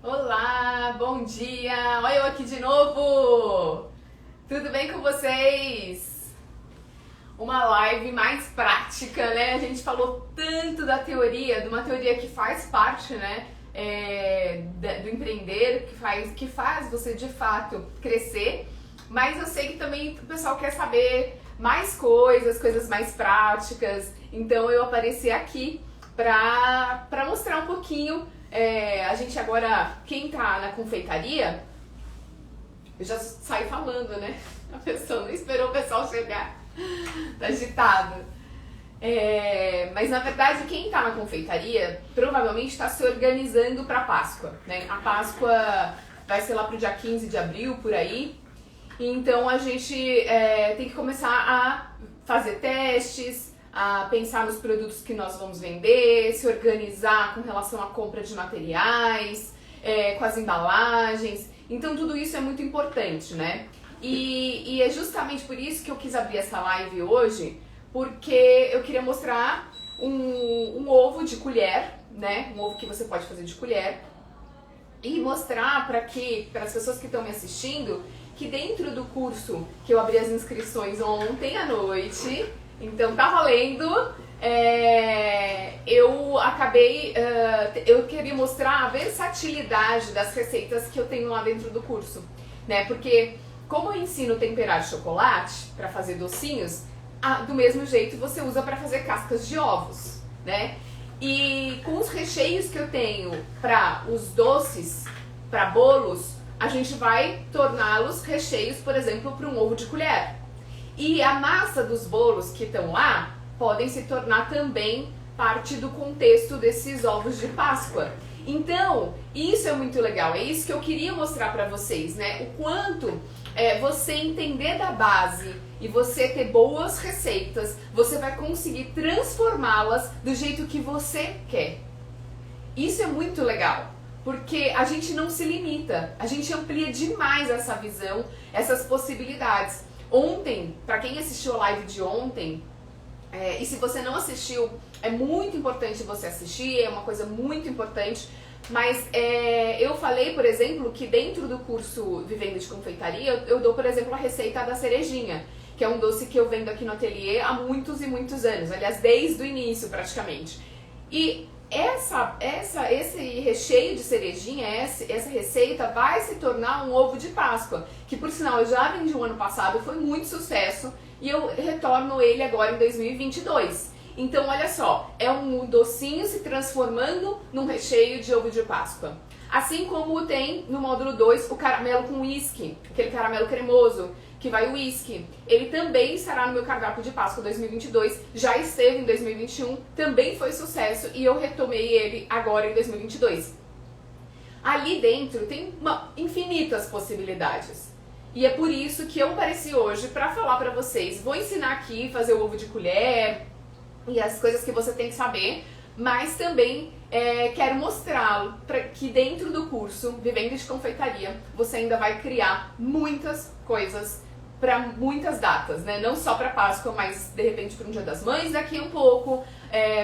Olá, bom dia! Olha eu aqui de novo! Tudo bem com vocês? Uma live mais prática, né? A gente falou tanto da teoria, de uma teoria que faz parte, né? Do empreender, que faz você de fato crescer, mas eu sei que também o pessoal quer saber mais coisas mais práticas, então eu apareci aqui para mostrar um pouquinho. A gente agora, quem tá na confeitaria, eu já saio falando, né? A pessoa não esperou o pessoal chegar, tá agitado. Mas na verdade, quem tá na confeitaria provavelmente está se organizando para Páscoa, né? A Páscoa vai ser lá pro dia 15 de abril, por aí. Então a gente tem que começar a fazer testes, a pensar nos produtos que nós vamos vender, se organizar com relação à compra de materiais, com as embalagens. Então tudo isso é muito importante, né? E é justamente por isso que eu quis abrir essa live hoje, porque eu queria mostrar um ovo de colher, né? Um ovo que você pode fazer de colher, e mostrar para as pessoas que estão me assistindo que dentro do curso que eu abri as inscrições ontem à noite, então tá valendo, eu acabei, eu queria mostrar a versatilidade das receitas que eu tenho lá dentro do curso, né? Porque como eu ensino temperar chocolate para fazer docinhos, do mesmo jeito você usa para fazer cascas de ovos, né? E com os recheios que eu tenho para os doces, para bolos, a gente vai torná-los recheios, por exemplo, para um ovo de colher. E a massa dos bolos que estão lá podem se tornar também parte do contexto desses ovos de Páscoa. Então, isso é muito legal, é isso que eu queria mostrar para vocês, né? O quanto você entender da base e você ter boas receitas, você vai conseguir transformá-las do jeito que você quer. Isso é muito legal, porque a gente não se limita, a gente amplia demais essa visão, essas possibilidades. Ontem, para quem assistiu a live de ontem, e se você não assistiu, é muito importante você assistir, é uma coisa muito importante, mas eu falei, por exemplo, que dentro do curso Vivendo de Confeitaria, eu dou, por exemplo, a receita da cerejinha, que é um doce que eu vendo aqui no ateliê há muitos e muitos anos, aliás, desde o início praticamente. E esse recheio de cerejinha, essa receita vai se tornar um ovo de Páscoa, que por sinal eu já vendi o ano passado, foi muito sucesso, e eu retorno ele agora em 2022. Então olha só, é um docinho se transformando num recheio de ovo de Páscoa. Assim como tem no módulo 2 o caramelo com uísque, aquele caramelo cremoso, que vai o uísque. Ele também estará no meu cardápio de Páscoa 2022, já esteve em 2021, também foi sucesso e eu retomei ele agora em 2022. Ali dentro tem infinitas possibilidades. E é por isso que eu apareci hoje para falar para vocês. Vou ensinar aqui a fazer o ovo de colher e as coisas que você tem que saber, mas também quero mostrá-lo que dentro do curso Vivendo de Confeitaria você ainda vai criar muitas coisas para muitas datas, né? Não só para Páscoa, mas de repente para o Dia das Mães daqui um pouco,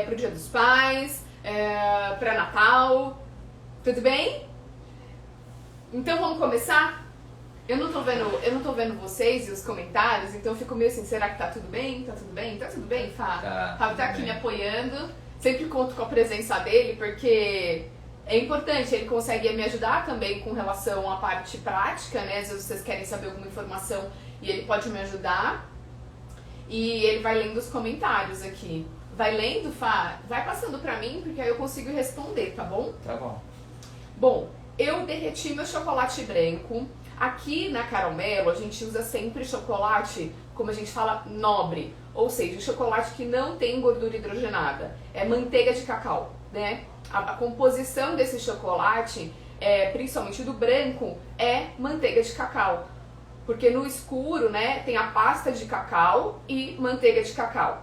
para o Dia dos Pais, para Natal, tudo bem? Então vamos começar? Eu não tô vendo vocês e os comentários, então eu fico meio assim, será que tá tudo bem? Tá tudo bem? Tá tudo bem, Fá? Fábio tá aqui me apoiando, sempre conto com a presença dele, porque é importante, ele consegue me ajudar também com relação à parte prática, né? Às vezes vocês querem saber alguma informação e ele pode me ajudar. E ele vai lendo os comentários aqui. Vai lendo, Fá? Vai passando pra mim, porque aí eu consigo responder, tá bom? Tá bom. Bom, eu derreti meu chocolate branco. Aqui na Caramelo a gente usa sempre chocolate, como a gente fala, nobre, ou seja, chocolate que não tem gordura hidrogenada, é manteiga de cacau, né? A composição desse chocolate, principalmente do branco, é manteiga de cacau, porque no escuro, né, tem a pasta de cacau e manteiga de cacau.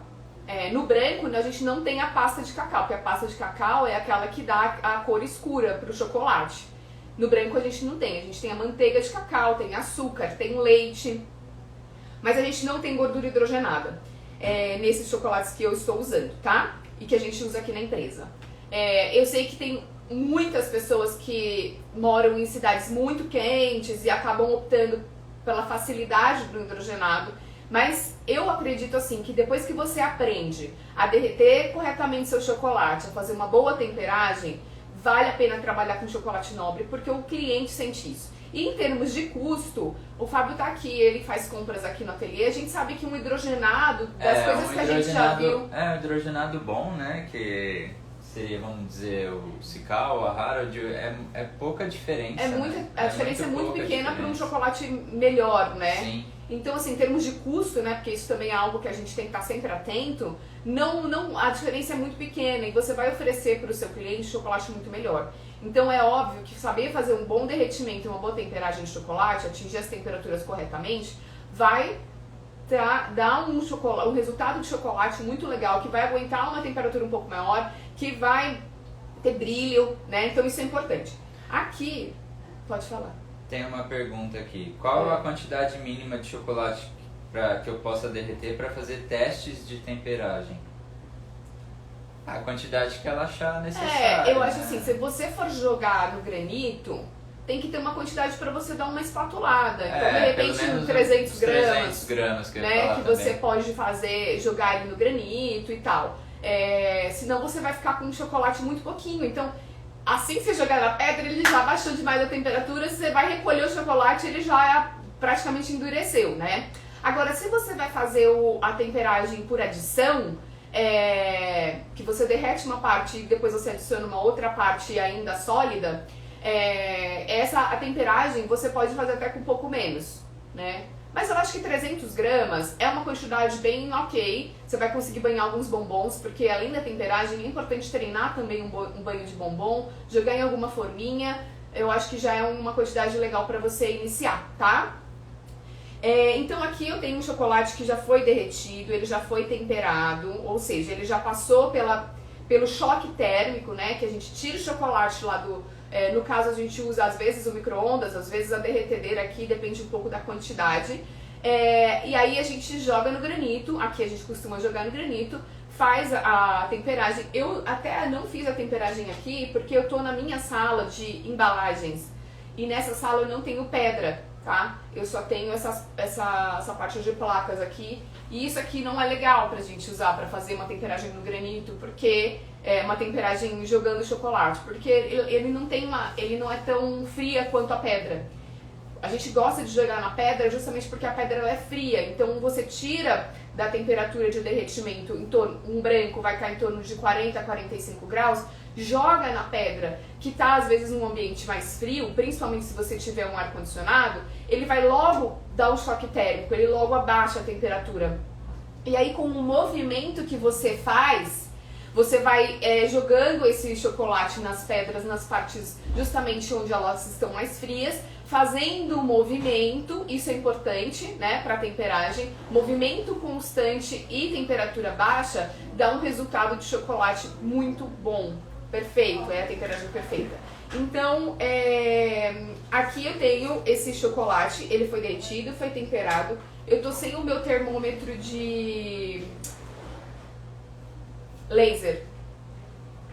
No branco a gente não tem a pasta de cacau, porque a pasta de cacau é aquela que dá a cor escura para o chocolate. No branco a gente não tem, a gente tem a manteiga de cacau, tem açúcar, tem leite, mas a gente não tem gordura hidrogenada nesses chocolates que eu estou usando, tá? E que a gente usa aqui na empresa. Eu sei que tem muitas pessoas que moram em cidades muito quentes e acabam optando pela facilidade do hidrogenado, mas eu acredito assim que depois que você aprende a derreter corretamente seu chocolate, a fazer uma boa temperagem, vale a pena trabalhar com chocolate nobre, porque o cliente sente isso. E em termos de custo, o Fábio tá aqui, ele faz compras aqui no ateliê, a gente sabe que um hidrogenado, das coisas que a gente já viu... É um hidrogenado bom, né, que seria, vamos dizer, o Cical, a Harold, é pouca diferença, A diferença é muito pequena para um diferença. chocolate melhor, né? Sim. Então, assim, em termos de custo, né, porque isso também é algo que a gente tem que estar sempre atento, a diferença é muito pequena e você vai oferecer para o seu cliente chocolate muito melhor. Então é óbvio que saber fazer um bom derretimento e uma boa temperagem de chocolate, atingir as temperaturas corretamente, vai dar um resultado de chocolate muito legal, que vai aguentar uma temperatura um pouco maior, que vai ter brilho, né? Então isso é importante. Aqui, pode falar. Tem uma pergunta aqui. Qual a quantidade mínima de chocolate que eu possa derreter para fazer testes de temperagem? A quantidade que ela achar necessária. Eu acho assim, se você for jogar no granito, tem que ter uma quantidade para você dar uma espatulada. Então, de repente, 300 gramas. 300 gramas que eu ia né, falar que também. você pode jogar ele no granito e tal. Senão você vai ficar com um chocolate muito pouquinho. Então, assim que você jogar na pedra, ele já baixou demais a temperatura, você vai recolher o chocolate, ele já praticamente endureceu, né? Agora, se você vai fazer a temperagem por adição, que você derrete uma parte e depois você adiciona uma outra parte ainda sólida, a temperagem você pode fazer até com um pouco menos, né? Mas eu acho que 300 gramas é uma quantidade bem ok. Você vai conseguir banhar alguns bombons, porque além da temperagem é importante treinar também um banho de bombom, jogar em alguma forminha. Eu acho que já é uma quantidade legal para você iniciar, tá? Então aqui eu tenho um chocolate que já foi derretido, ele já foi temperado, ou seja, ele já passou pelo choque térmico, né? Que a gente tira o chocolate lá no caso a gente usa às vezes o micro-ondas, às vezes a derretedeira aqui, depende um pouco da quantidade. E aí a gente joga no granito, aqui a gente costuma jogar no granito, faz a temperagem. Eu até não fiz a temperagem aqui porque eu tô na minha sala de embalagens e nessa sala eu não tenho pedra, tá? Eu só tenho essa parte de placas aqui e isso aqui não é legal pra gente usar pra fazer uma temperagem no granito, porque uma temperagem jogando chocolate, porque ele não é tão fria quanto a pedra. A gente gosta de jogar na pedra justamente porque a pedra ela é fria, então você tira da temperatura de derretimento, um branco vai estar em torno de 40 a 45 graus, joga na pedra, que está às vezes num ambiente mais frio, principalmente se você tiver um ar-condicionado, ele vai logo dar um choque térmico, ele logo abaixa a temperatura. E aí com o movimento que você faz, você vai jogando esse chocolate nas pedras, nas partes justamente onde elas estão mais frias, fazendo movimento, isso é importante, né, para temperagem. Movimento constante e temperatura baixa dá um resultado de chocolate muito bom, perfeito, é a temperagem perfeita. Então, aqui eu tenho esse chocolate, ele foi derretido, foi temperado. Eu tô sem o meu termômetro de laser.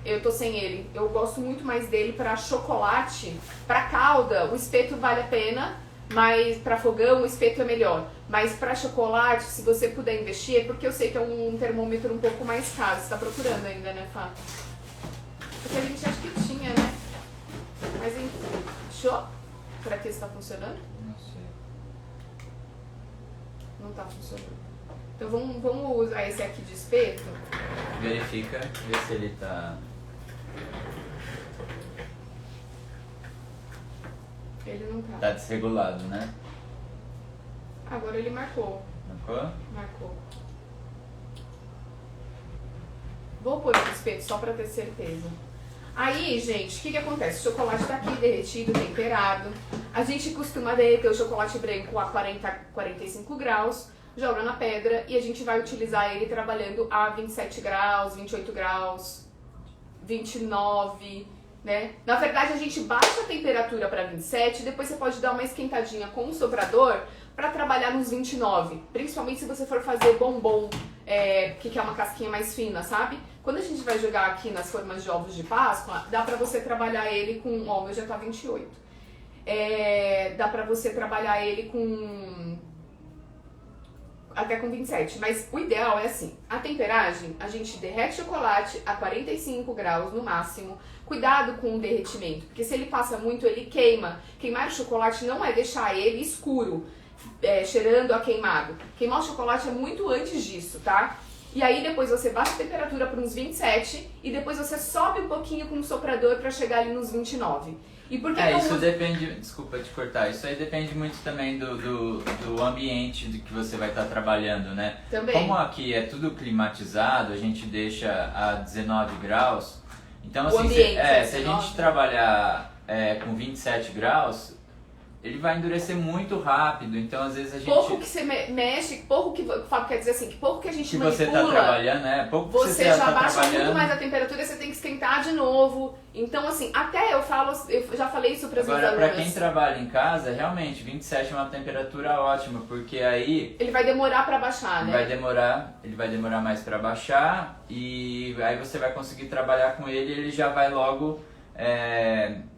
Eu tô sem ele. Eu gosto muito mais dele para chocolate. Para calda, o espeto vale a pena, mas para fogão o espeto é melhor. Mas para chocolate, se você puder investir, é porque eu sei que é um termômetro um pouco mais caro. Você tá procurando ainda, né, Fá? Porque a gente acha que tinha, né? Mas enfim, achou? Será que esse tá funcionando? Não sei. Não tá funcionando. Então vamos usar esse aqui de espeto. Verifica, vê se ele tá... Ele não tá. Tá desregulado, né? Agora ele marcou. Marcou? Marcou. Vou pôr o espeto só pra ter certeza. Aí, gente, o que acontece? O chocolate tá aqui derretido, temperado. A gente costuma derreter o chocolate branco a 40, 45 graus, joga na pedra e a gente vai utilizar ele trabalhando a 27 graus, 28 graus, 29, né? Na verdade, a gente baixa a temperatura para 27 e depois você pode dar uma esquentadinha com o soprador para trabalhar nos 29. Principalmente se você for fazer bombom, que é uma casquinha mais fina, sabe? Quando a gente vai jogar aqui nas formas de ovos de Páscoa, dá pra você trabalhar ele com... Ó, o meu já tá 28. Dá pra você trabalhar ele com... até com 27, mas o ideal é assim, a temperagem, a gente derrete chocolate a 45 graus no máximo, cuidado com o derretimento, porque se ele passa muito ele queima. Queimar o chocolate não é deixar ele escuro, cheirando a queimado. Queimar o chocolate é muito antes disso, tá? E aí depois você baixa a temperatura para uns 27 e depois você sobe um pouquinho com o soprador para chegar ali nos 29. E por que isso depende, desculpa te cortar, isso aí depende muito também do ambiente de que você vai estar trabalhando, né? Também. Como aqui é tudo climatizado, a gente deixa a 19 graus, então assim, se a gente trabalhar com 27 graus, ele vai endurecer muito rápido, então às vezes a gente... Pouco que você mexe, pouco que o Fábio quer dizer assim, que pouco que a gente que manipula... você está trabalhando, pouco que você já já baixa trabalhando. muito mais a temperatura, você tem que esquentar de novo. Então assim, até eu já falei isso para as minhas Agora, alunas. para quem trabalha em casa, realmente, 27 é uma temperatura ótima, porque aí... Ele vai demorar para baixar, né? Ele vai demorar mais para baixar e aí você vai conseguir trabalhar com ele e ele já vai logo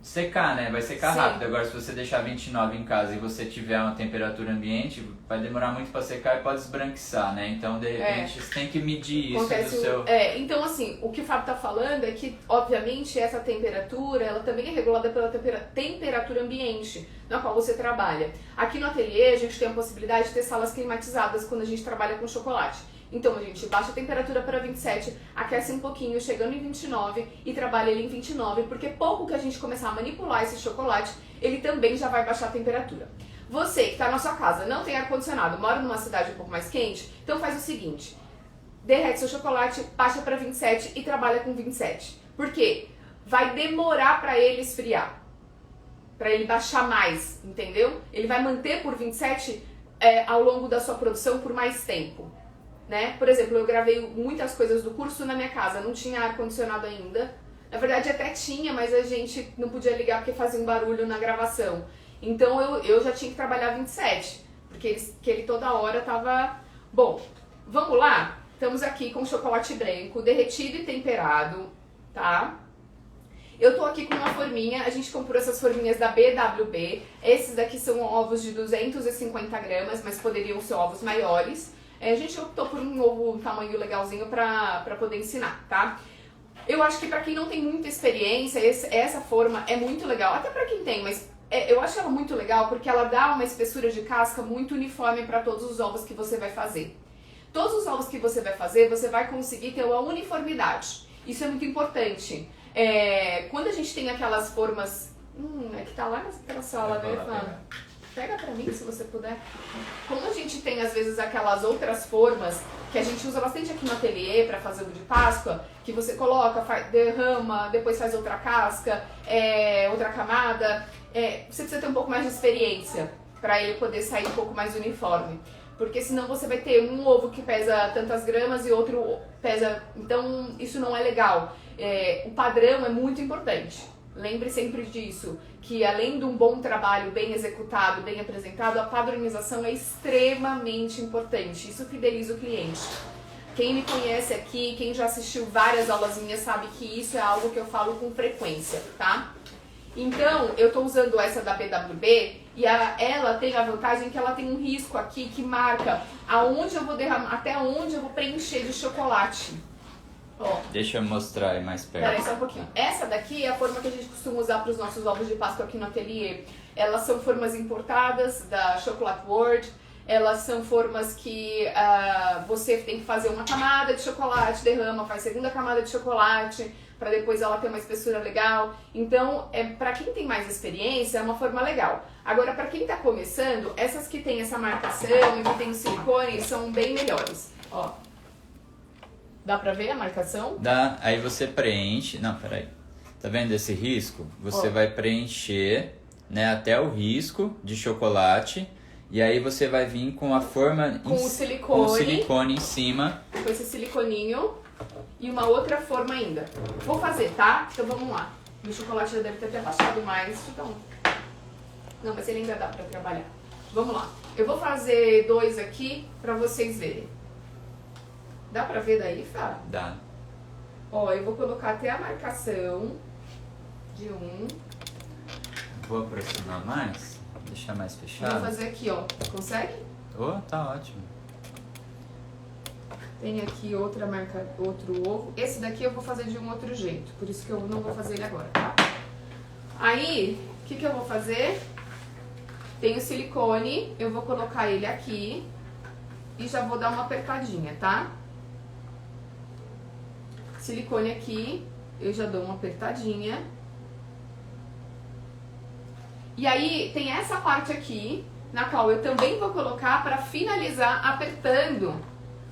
secar, né? Vai secar Sim. rápido. Agora, se você deixar 29 em casa e você tiver uma temperatura ambiente, vai demorar muito para secar e pode esbranquiçar, né? Então, de repente, você tem que medir isso do seu... Então, assim, o que o Fábio tá falando é que, obviamente, essa temperatura, ela também é regulada pela temperatura ambiente na qual você trabalha. Aqui no ateliê, a gente tem a possibilidade de ter salas climatizadas quando a gente trabalha com chocolate. Então a gente baixa a temperatura para 27, aquece um pouquinho, chegando em 29 e trabalha ele em 29, porque pouco que a gente começar a manipular esse chocolate, ele também já vai baixar a temperatura. Você que está na sua casa, não tem ar-condicionado, mora numa cidade um pouco mais quente, então faz o seguinte, derrete seu chocolate, baixa para 27 e trabalha com 27. Por quê? Vai demorar para ele esfriar, para ele baixar mais, entendeu? Ele vai manter por 27 ao longo da sua produção por mais tempo. Né? Por exemplo, eu gravei muitas coisas do curso na minha casa, não tinha ar-condicionado ainda. Na verdade até tinha, mas a gente não podia ligar porque fazia um barulho na gravação. Então eu já tinha que trabalhar 27, porque ele toda hora tava... Bom, vamos lá? Estamos aqui com chocolate branco, derretido e temperado, tá? Eu tô aqui com uma forminha, a gente comprou essas forminhas da BWB. Esses daqui são ovos de 250 gramas, mas poderiam ser ovos maiores. A gente optou por um novo tamanho legalzinho pra poder ensinar, tá? Eu acho que pra quem não tem muita experiência, essa forma é muito legal. Até pra quem tem, mas eu acho ela muito legal porque ela dá uma espessura de casca muito uniforme pra todos os ovos que você vai fazer. Todos os ovos que você vai fazer, você vai conseguir ter uma uniformidade. Isso é muito importante. Quando a gente tem aquelas formas... é que tá lá naquela sala, né, Fábio? Pega pra mim, se você puder. Como a gente tem, às vezes, aquelas outras formas que a gente usa bastante aqui no ateliê pra fazer o de Páscoa, que você coloca, derrama, depois faz outra casca, outra camada. Você precisa ter um pouco mais de experiência pra ele poder sair um pouco mais uniforme. Porque senão você vai ter um ovo que pesa tantas gramas e outro pesa... Então, isso não é legal. O padrão é muito importante. Lembre sempre disso, que além de um bom trabalho bem executado, bem apresentado, a padronização é extremamente importante. Isso fideliza o cliente. Quem me conhece aqui, quem já assistiu várias aulas minhas, sabe que isso é algo que eu falo com frequência, tá? Então, eu tô usando essa da BWB e ela tem a vantagem que ela tem um risco aqui que marca aonde eu vou derramar, até onde eu vou preencher de chocolate. Ó. Deixa eu mostrar aí mais perto. Peraí, só um pouquinho. Essa daqui é a forma que a gente costuma usar para os nossos ovos de Páscoa aqui no ateliê. Elas são formas importadas da Chocolate World. Elas são formas que você tem que fazer uma camada de chocolate, derrama, faz segunda camada de chocolate, para depois ela ter uma espessura legal. Então, para quem tem mais experiência, é uma forma legal. Agora, para quem está começando, essas que tem essa marcação e que tem o silicone são bem melhores. Ó. Dá pra ver a marcação? Dá, aí você preenche... Não, peraí. Tá vendo esse risco? Você vai preencher, né, até o risco de chocolate. E aí você vai vir com a forma... Com o silicone em cima. Com esse siliconinho. E uma outra forma ainda. Vou fazer, tá? Então vamos lá. O chocolate já deve ter até baixado mais. Então... Não, mas ele ainda dá pra trabalhar. Vamos lá. Eu vou fazer 2 aqui pra vocês verem. Dá pra ver daí, Fábio? Dá. Ó, eu vou colocar até a marcação de 1. Vou aproximar mais, deixar mais fechado. Vou fazer aqui, ó. Consegue? Oh, tá ótimo. Tem aqui outra marca, outro ovo. Esse daqui eu vou fazer de um outro jeito, por isso que eu não vou fazer ele agora, tá? Aí, o que eu vou fazer? Tem o silicone, eu vou colocar ele aqui e já vou dar uma apertadinha, tá? Silicone aqui, eu já dou uma apertadinha. E aí, tem essa parte aqui, na qual eu também vou colocar para finalizar apertando,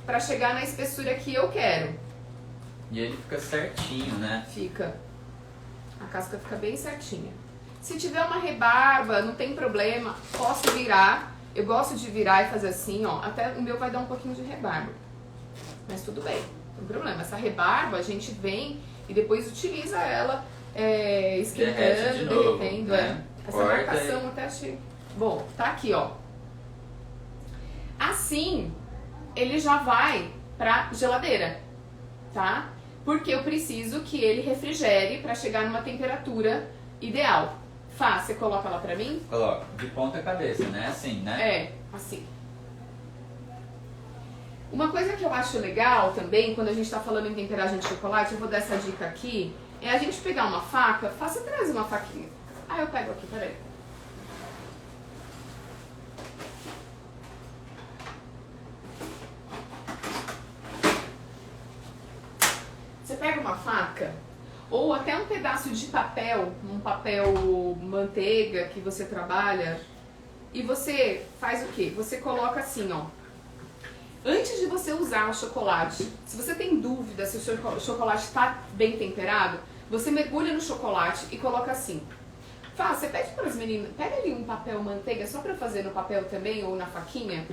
para chegar na espessura que eu quero. E ele fica certinho, né? Fica. A casca fica bem certinha. Se tiver uma rebarba, não tem problema, posso virar. Eu gosto de virar e fazer assim, ó. Até o meu vai dar um pouquinho de rebarba. Mas tudo bem, não tem problema. Essa rebarba a gente vem e depois utiliza ela esquentando, derretendo. Né? Essa marcação até achei. Bom, tá aqui, ó. Assim, ele já vai pra geladeira, tá? Porque eu preciso que ele refrigere pra chegar numa temperatura ideal. Fá, você coloca lá pra mim? Coloca, de ponta cabeça, né? Assim, né? É, assim. Uma coisa que eu acho legal também, quando a gente tá falando em temperagem de chocolate, eu vou dar essa dica aqui, é a gente pegar uma faca. Fá, você traz uma faquinha. Ah, eu pego aqui, peraí. Você pega uma faca ou até um pedaço de papel, um papel manteiga que você trabalha, e você faz o quê? Você coloca assim, ó. Antes de você usar o chocolate, se você tem dúvida se o seu chocolate está bem temperado, você mergulha no chocolate e coloca assim. Fá, você pede para as meninas, pega ali um papel manteiga só para fazer no papel também ou na faquinha.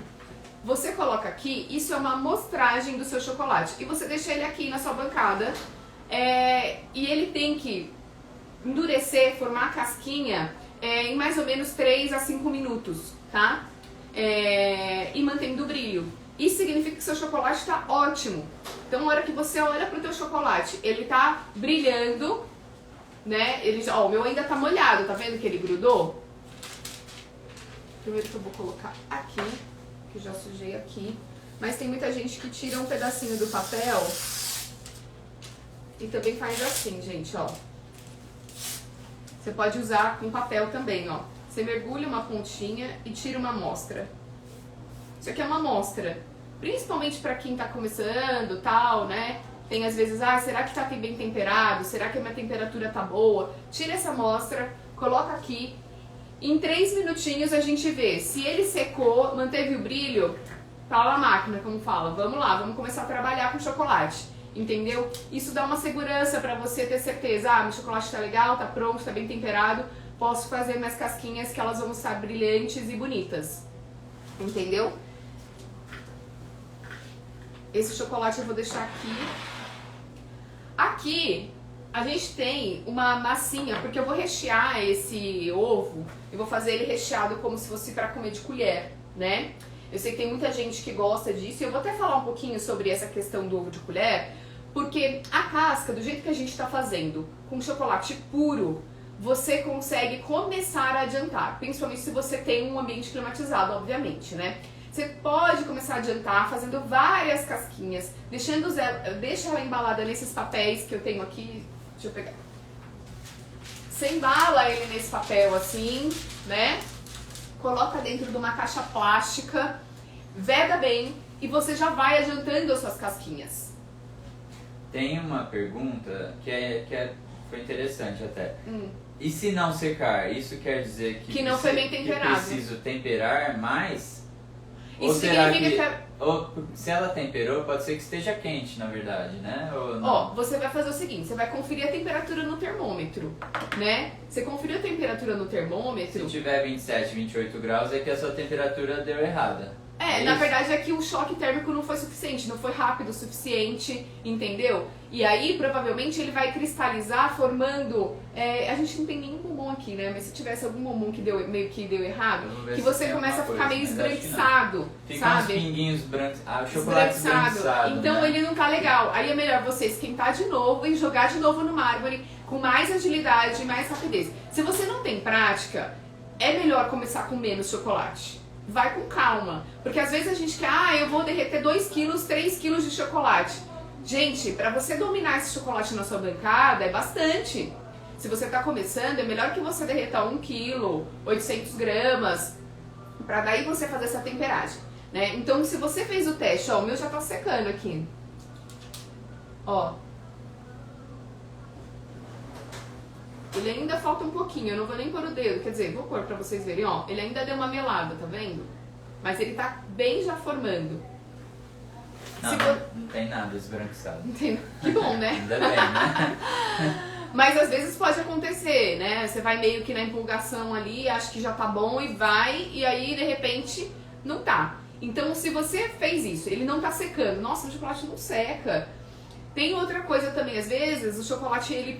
Você coloca aqui, isso é uma amostragem do seu chocolate. E você deixa ele aqui na sua bancada. E ele tem que endurecer, formar a casquinha em mais ou menos 3 a 5 minutos, tá? E mantendo o brilho. Isso significa que seu chocolate está ótimo. Então, na hora que você olha pro teu chocolate, ele tá brilhando, né? Ó, o meu ainda tá molhado, tá vendo que ele grudou? Primeiro que eu vou colocar aqui, que eu já sujei aqui. Mas tem muita gente que tira um pedacinho do papel e também faz assim, gente, ó. Você pode usar com papel também, ó. Você mergulha uma pontinha e tira uma amostra. Isso aqui é uma amostra. Principalmente pra quem tá começando, tal, né? Tem às vezes, será que tá bem temperado? Será que a minha temperatura tá boa? Tira essa amostra, coloca aqui. Em 3 minutinhos a gente vê se ele secou, manteve o brilho, tá lá a máquina, como fala. Vamos lá, vamos começar a trabalhar com chocolate. Entendeu? Isso dá uma segurança pra você ter certeza. Meu chocolate tá legal, tá pronto, tá bem temperado. Posso fazer minhas casquinhas que elas vão estar brilhantes e bonitas. Entendeu? Esse chocolate eu vou deixar aqui. Aqui a gente tem uma massinha, porque eu vou rechear esse ovo. Eu vou fazer ele recheado como se fosse para comer de colher, né? Eu sei que tem muita gente que gosta disso. E eu vou até falar um pouquinho sobre essa questão do ovo de colher. Porque a casca, do jeito que a gente está fazendo, com chocolate puro, você consegue começar a adiantar. Principalmente se você tem um ambiente climatizado, obviamente, né? Você pode começar a adiantar fazendo várias casquinhas, deixa ela embalada nesses papéis que eu tenho aqui. Deixa eu pegar. Você embala ele nesse papel assim, né? Coloca dentro de uma caixa plástica, veda bem e você já vai adiantando as suas casquinhas. Tem uma pergunta que foi interessante até. E se não secar, isso quer dizer que não foi bem temperado. Que preciso temperar mais? Ou isso será significa que... Ou, se ela temperou, pode ser que esteja quente, na verdade, né? Ou não? Ó, você vai fazer o seguinte, você vai conferir a temperatura no termômetro, né? Você conferiu a temperatura no termômetro... Se tiver 27, 28 graus, é que a sua temperatura deu errada. Na verdade é que o choque térmico não foi suficiente, não foi rápido o suficiente, entendeu? E aí, provavelmente, ele vai cristalizar formando... a gente não tem nenhum bombom aqui, né? Mas se tivesse algum bombom que meio que deu errado, que você começa a ficar meio esbranquiçado, fica sabe? Uns pinguinhos brancos, o chocolate esbranquiçado, então né? ele não tá legal. Aí é melhor você esquentar de novo e jogar de novo no mármore com mais agilidade e mais rapidez. Se você não tem prática, é melhor começar com menos chocolate. Vai com calma, porque às vezes a gente quer, eu vou derreter 2 quilos, 3 quilos de chocolate. Gente, para você dominar esse chocolate na sua bancada é bastante. Se você está começando, é melhor que você derreta 1 quilo, 800 gramas, para daí você fazer essa temperagem, né? Então, se você fez o teste, ó, o meu já tá secando aqui. Ó. Ele ainda falta um pouquinho, eu não vou nem pôr o dedo, quer dizer, vou pôr pra vocês verem, ó. Ele ainda deu uma melada, tá vendo? Mas ele tá bem já formando. Não tem nada esbranquiçado. Não tem... Que bom, né? Ainda bem, né? Mas às vezes pode acontecer, né? Você vai meio que na empolgação ali, acha que já tá bom e vai, e aí de repente não tá. Então se você fez isso, ele não tá secando, nossa, o chocolate não seca. Tem outra coisa também, às vezes o chocolate ele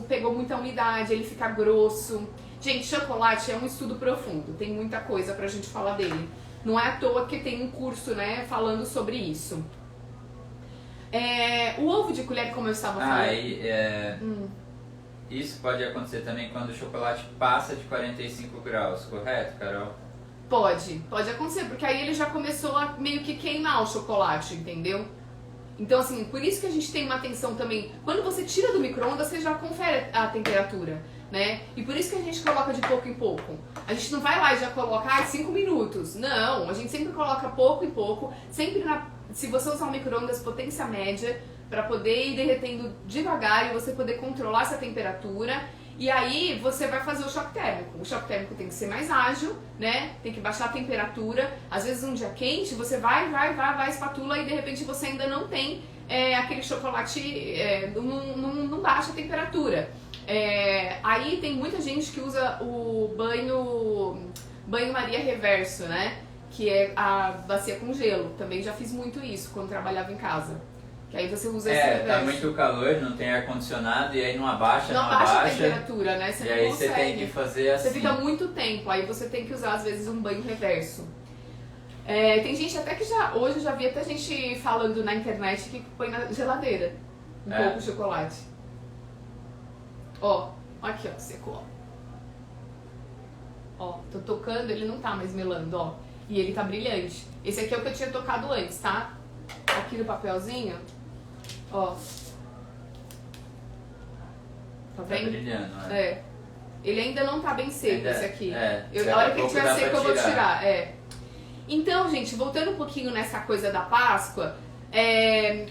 pegou muita umidade, ele fica grosso. Gente, chocolate é um estudo profundo, tem muita coisa pra gente falar dele. Não é à toa que tem um curso, né, falando sobre isso. O ovo de colher, como eu estava falando... Isso pode acontecer também quando o chocolate passa de 45 graus, correto, Carol? Pode acontecer, porque aí ele já começou a meio que queimar o chocolate, entendeu? Então, assim, por isso que a gente tem uma atenção também. Quando você tira do micro-ondas, você já confere a temperatura, né? E por isso que a gente coloca de pouco em pouco. A gente não vai lá e já coloca 5 minutos. Não, a gente sempre coloca pouco em pouco. Sempre se você usar o micro-ondas potência média, para poder ir derretendo devagar e você poder controlar essa temperatura. E aí você vai fazer o choque térmico. O choque térmico tem que ser mais ágil, né? Tem que baixar a temperatura. Às vezes um dia quente, você vai, espatula e de repente você ainda não tem aquele chocolate, não baixa a temperatura. Aí tem muita gente que usa o banho-maria reverso, né? Que é a bacia com gelo. Também já fiz muito isso quando trabalhava em casa. Que aí você usa esse reverso. Tá muito calor, não tem ar-condicionado e aí não abaixa. Não abaixa a temperatura, né? Você e não aí consegue. Você tem que fazer assim. Você fica muito tempo, aí você tem que usar às vezes um banho reverso. Tem gente até que hoje eu já vi até gente falando na internet que põe na geladeira um pouco de chocolate. Ó, aqui ó, secou. Ó, tô tocando, ele não tá mais melando, ó. E ele tá brilhante. Esse aqui é o que eu tinha tocado antes, tá? Aqui no papelzinho. Ó. Tá vendo? Tá brilhando, Ele ainda não tá bem seco, esse aqui. A hora que ele tiver seco eu vou tirar. Então, gente, voltando um pouquinho nessa coisa da Páscoa,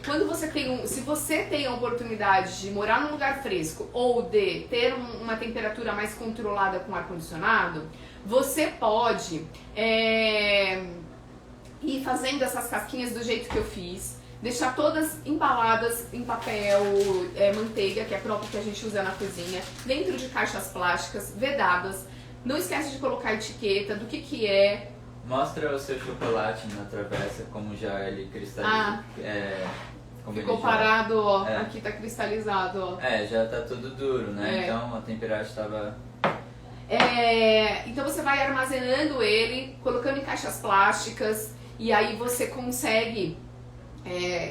quando você se você tem a oportunidade de morar num lugar fresco ou de ter uma temperatura mais controlada com ar-condicionado, você pode ir fazendo essas casquinhas do jeito que eu fiz. Deixar todas embaladas em papel manteiga, que é próprio que a gente usa na cozinha, dentro de caixas plásticas, vedadas. Não esquece de colocar a etiqueta do que é. Mostra o seu chocolate na travessa, como já ele cristaliza. Ficou parado, ó. Aqui tá cristalizado, ó. Já tá tudo duro, né? Então a temperatura estava... Então você vai armazenando ele, colocando em caixas plásticas, e aí você consegue...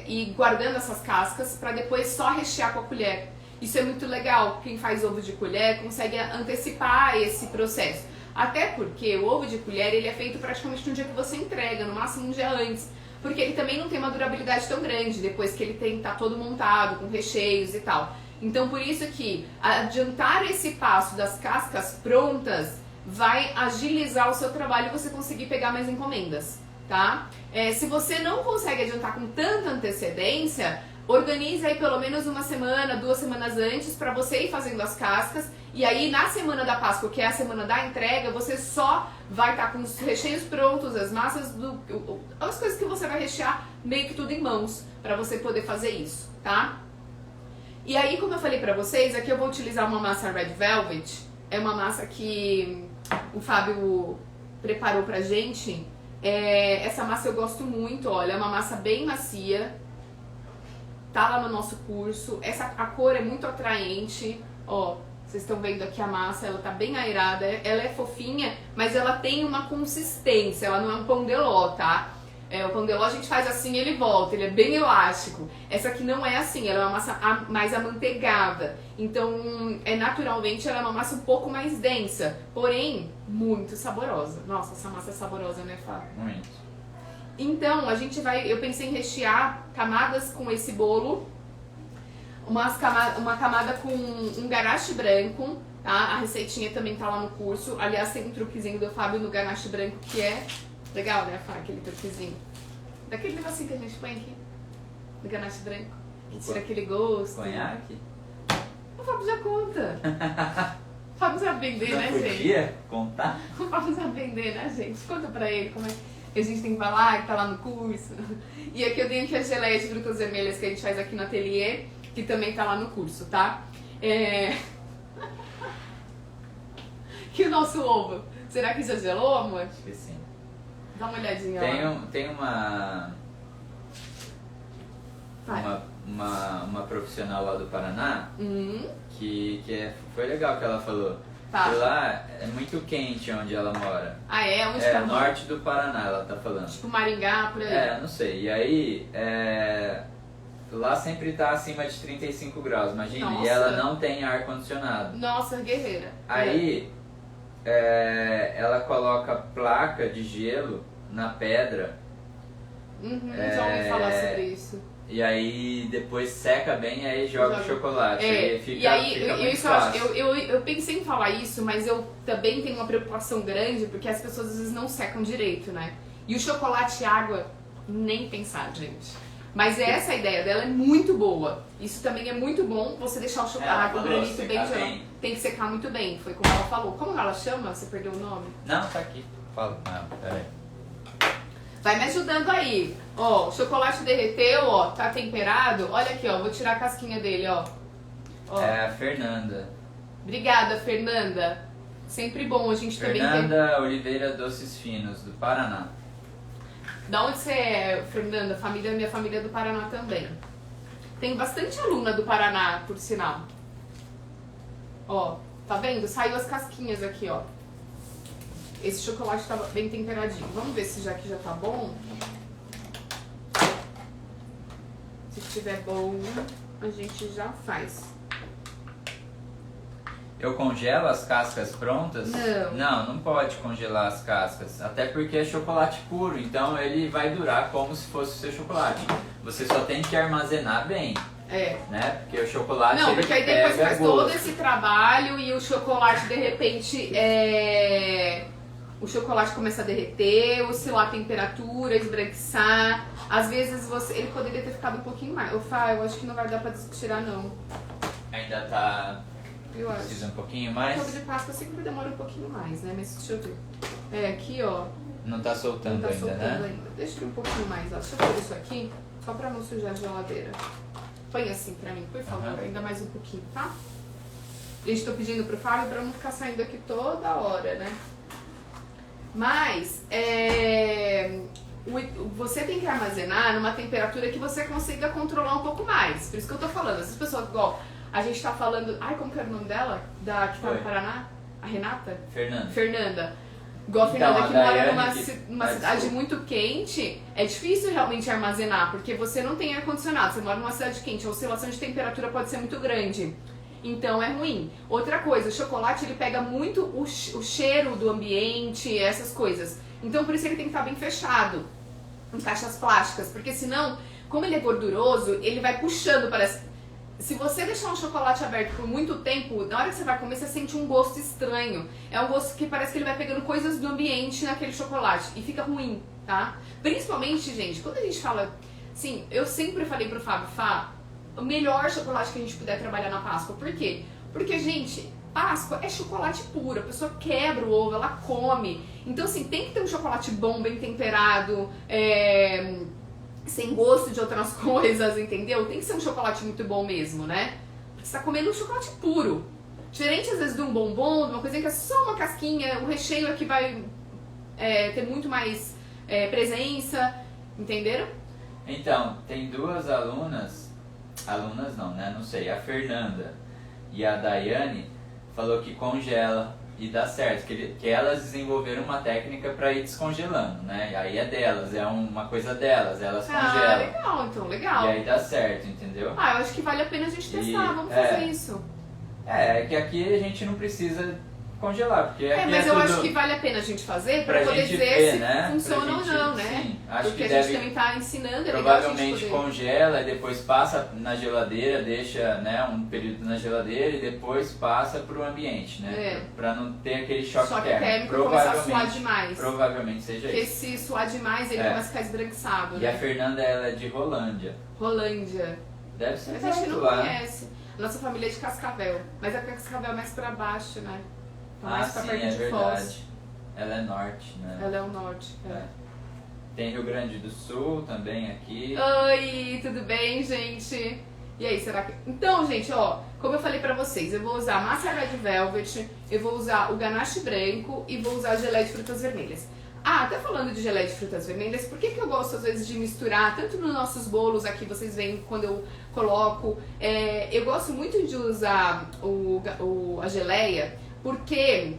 e guardando essas cascas para depois só rechear com a colher. Isso é muito legal, quem faz ovo de colher consegue antecipar esse processo. Até porque o ovo de colher ele é feito praticamente no dia que você entrega, no máximo um dia antes. Porque ele também não tem uma durabilidade tão grande depois que ele tá todo montado, com recheios e tal. Então por isso que adiantar esse passo das cascas prontas vai agilizar o seu trabalho e você conseguir pegar mais encomendas. Tá? Se você não consegue adiantar com tanta antecedência, organize aí pelo menos uma semana, 2 semanas antes para você ir fazendo as cascas. E aí na semana da Páscoa, que é a semana da entrega, você só vai estar com os recheios prontos, as massas, as coisas que você vai rechear, meio que tudo em mãos, para você poder fazer isso, tá? E aí, como eu falei pra vocês, aqui eu vou utilizar uma massa Red Velvet. É uma massa que o Fábio preparou pra gente. Essa massa eu gosto muito, olha, é uma massa bem macia. Tá lá no nosso curso. A cor é muito atraente, ó. Vocês estão vendo aqui a massa, ela tá bem aerada, ela é fofinha, mas ela tem uma consistência, ela não é um pão de ló, tá? O pão de ló a gente faz assim e ele volta, ele é bem elástico. Essa aqui não é assim, ela é uma massa mais amanteigada. Então, naturalmente, ela é uma massa um pouco mais densa, porém, muito saborosa. Nossa, essa massa é saborosa, né, Fábio? Muito. Então, eu pensei em rechear camadas com esse bolo, uma camada com um ganache branco, tá? A receitinha também tá lá no curso. Aliás, tem um truquezinho do Fábio no ganache branco que é legal, né, Fábio? Aquele truquezinho. Daquele negocinho que a gente põe aqui, no ganache branco, que tira aquele gosto. Conhaque? O Fábio já conta. O Fábio sabe vender, Não né, gente? podia contar? O Fábio sabe vender, né, gente? Conta pra ele como é que a gente tem que falar, que tá lá no curso. E aqui eu tenho aqui a geleia de frutas vermelhas que a gente faz aqui no ateliê, que também tá lá no curso, tá? Que o nosso ovo, será que já gelou, amor? Acho que sim. Dá uma olhadinha lá. Tem uma profissional lá do Paraná foi legal que ela falou. Tá. E lá é muito quente onde ela mora. Ah, é? Onde É, tá? norte do Paraná, ela tá falando. Tipo Maringá, por aí. Não sei. E aí, lá sempre tá acima de 35 graus, imagina. Nossa. E ela não tem ar-condicionado. Nossa, guerreira. Aí, ela coloca placa de gelo na pedra. Já ouvi falar sobre isso. E aí depois seca bem e aí joga o chocolate. Aí fica, e aí, fica muito isso fácil. eu pensei em falar isso, mas eu também tenho uma preocupação grande porque as pessoas às vezes não secam direito, né? E o chocolate e água, nem pensar, gente. Mas essa ideia dela é muito boa. Isso também é muito bom, você deixar o chocolate, o granito bem gelado. Tem que secar muito bem, foi como ela falou. Como ela chama? Você perdeu o nome? Não, tá aqui. Fala. Não, peraí. Vai me ajudando aí. Ó, o chocolate derreteu, ó, tá temperado. Olha aqui, ó, vou tirar a casquinha dele, ó. É a Fernanda. Obrigada, Fernanda. Sempre bom a gente também ter... Fernanda Oliveira Doces Finos, do Paraná. Da onde você é, Fernanda? Minha família é do Paraná também. Tem bastante aluna do Paraná, por sinal. Ó, tá vendo? Saiu as casquinhas aqui, ó. Esse chocolate tá bem temperadinho. Vamos ver se já tá bom. Se estiver bom, a gente já faz. Eu congelo as cascas prontas? Não. Não pode congelar as cascas. Até porque é chocolate puro, então ele vai durar como se fosse o seu chocolate. Você só tem que armazenar bem. Né? Porque o chocolate. Não, porque aí depois faz gosto. todo esse trabalho e o chocolate de repente o chocolate começa a derreter, oscilar a temperatura, esbranquiçar. Às vezes ele poderia ter ficado um pouquinho mais. Eu acho que não vai dar pra tirar, não. Ainda tá. Eu acho. Precisa um pouquinho mais? Ovo de Páscoa sempre demora um pouquinho mais, né? Mas deixa eu ver. Aqui, ó. Não tá soltando Não tá ainda, soltando né? ainda. Deixa eu um pouquinho mais, ó. Deixa eu pôr isso aqui, só pra não sujar a geladeira. Põe assim pra mim, por favor. Ainda mais um pouquinho, tá? Gente, tô pedindo pro Fábio pra não ficar saindo aqui toda hora, né? Mas, você tem que armazenar numa temperatura que você consiga controlar um pouco mais. Por isso que eu tô falando. Essas pessoas, igual, a gente tá falando... Ai, como que era o nome dela? Que tá no Paraná? A Renata? Fernanda. Igual a Fernanda, que mora numa cidade muito quente, é difícil realmente armazenar, porque você não tem ar-condicionado, você mora numa cidade quente, a oscilação de temperatura pode ser muito grande. Então é ruim. Outra coisa, o chocolate ele pega muito o cheiro do ambiente, essas coisas. Então por isso ele tem que estar bem fechado, em caixas plásticas, porque senão, como ele é gorduroso, ele vai puxando, parece... Se você deixar um chocolate aberto por muito tempo, na hora que você vai comer, você sente um gosto estranho. É um gosto que parece que ele vai pegando coisas do ambiente naquele chocolate e fica ruim, tá? Principalmente, gente, quando a gente fala... Sim, eu sempre falei pro Fábio, o melhor chocolate que a gente puder trabalhar na Páscoa. Por quê? Porque, gente, Páscoa é chocolate puro. A pessoa quebra o ovo, ela come. Então, assim, tem que ter um chocolate bom, bem temperado, sem gosto de outras coisas, entendeu? Tem que ser um chocolate muito bom mesmo, né? Porque você tá comendo um chocolate puro. Diferente, às vezes, de um bombom, de uma coisinha que é só uma casquinha. O recheio é que vai ter muito mais presença, entenderam? Então, tem duas alunas não, né? Não sei, a Fernanda e a Daiane falou que congela e dá certo, que elas desenvolveram uma técnica para ir descongelando, né? E aí é delas, é uma coisa delas, elas congelam. Legal, então, legal. E aí dá certo, entendeu? Eu acho que vale a pena a gente testar, vamos fazer isso. É que aqui a gente não precisa congelar, porque aqui mas eu acho que vale a pena a gente fazer para poder dizer ver, se né? funciona ou não, né? Sim, acho porque que a gente também tá ensinando, provavelmente congela e depois passa na geladeira, deixa, né, um período na geladeira e depois passa pro ambiente, né? Pra não ter aquele choque térmico. Começar a suar demais. Provavelmente seja porque isso. Porque se suar demais ele começa a ficar esbranquiçado, E a Fernanda, ela é de Rolândia. Deve ser a gente não lá. conhece. Nossa família é de Cascavel, mas é Cascavel mais pra baixo, né? Mais pra perto de Foz. Ela é norte, né? Ela é o norte, Tem Rio Grande do Sul também aqui. Oi, tudo bem, gente? E aí, será que... Então, gente, ó, como eu falei pra vocês, eu vou usar massa Red Velvet, eu vou usar o ganache branco e vou usar geleia de frutas vermelhas. Até falando de geleia de frutas vermelhas, por que eu gosto às vezes de misturar, tanto nos nossos bolos aqui, vocês veem quando eu coloco, eu gosto muito de usar a geleia, porque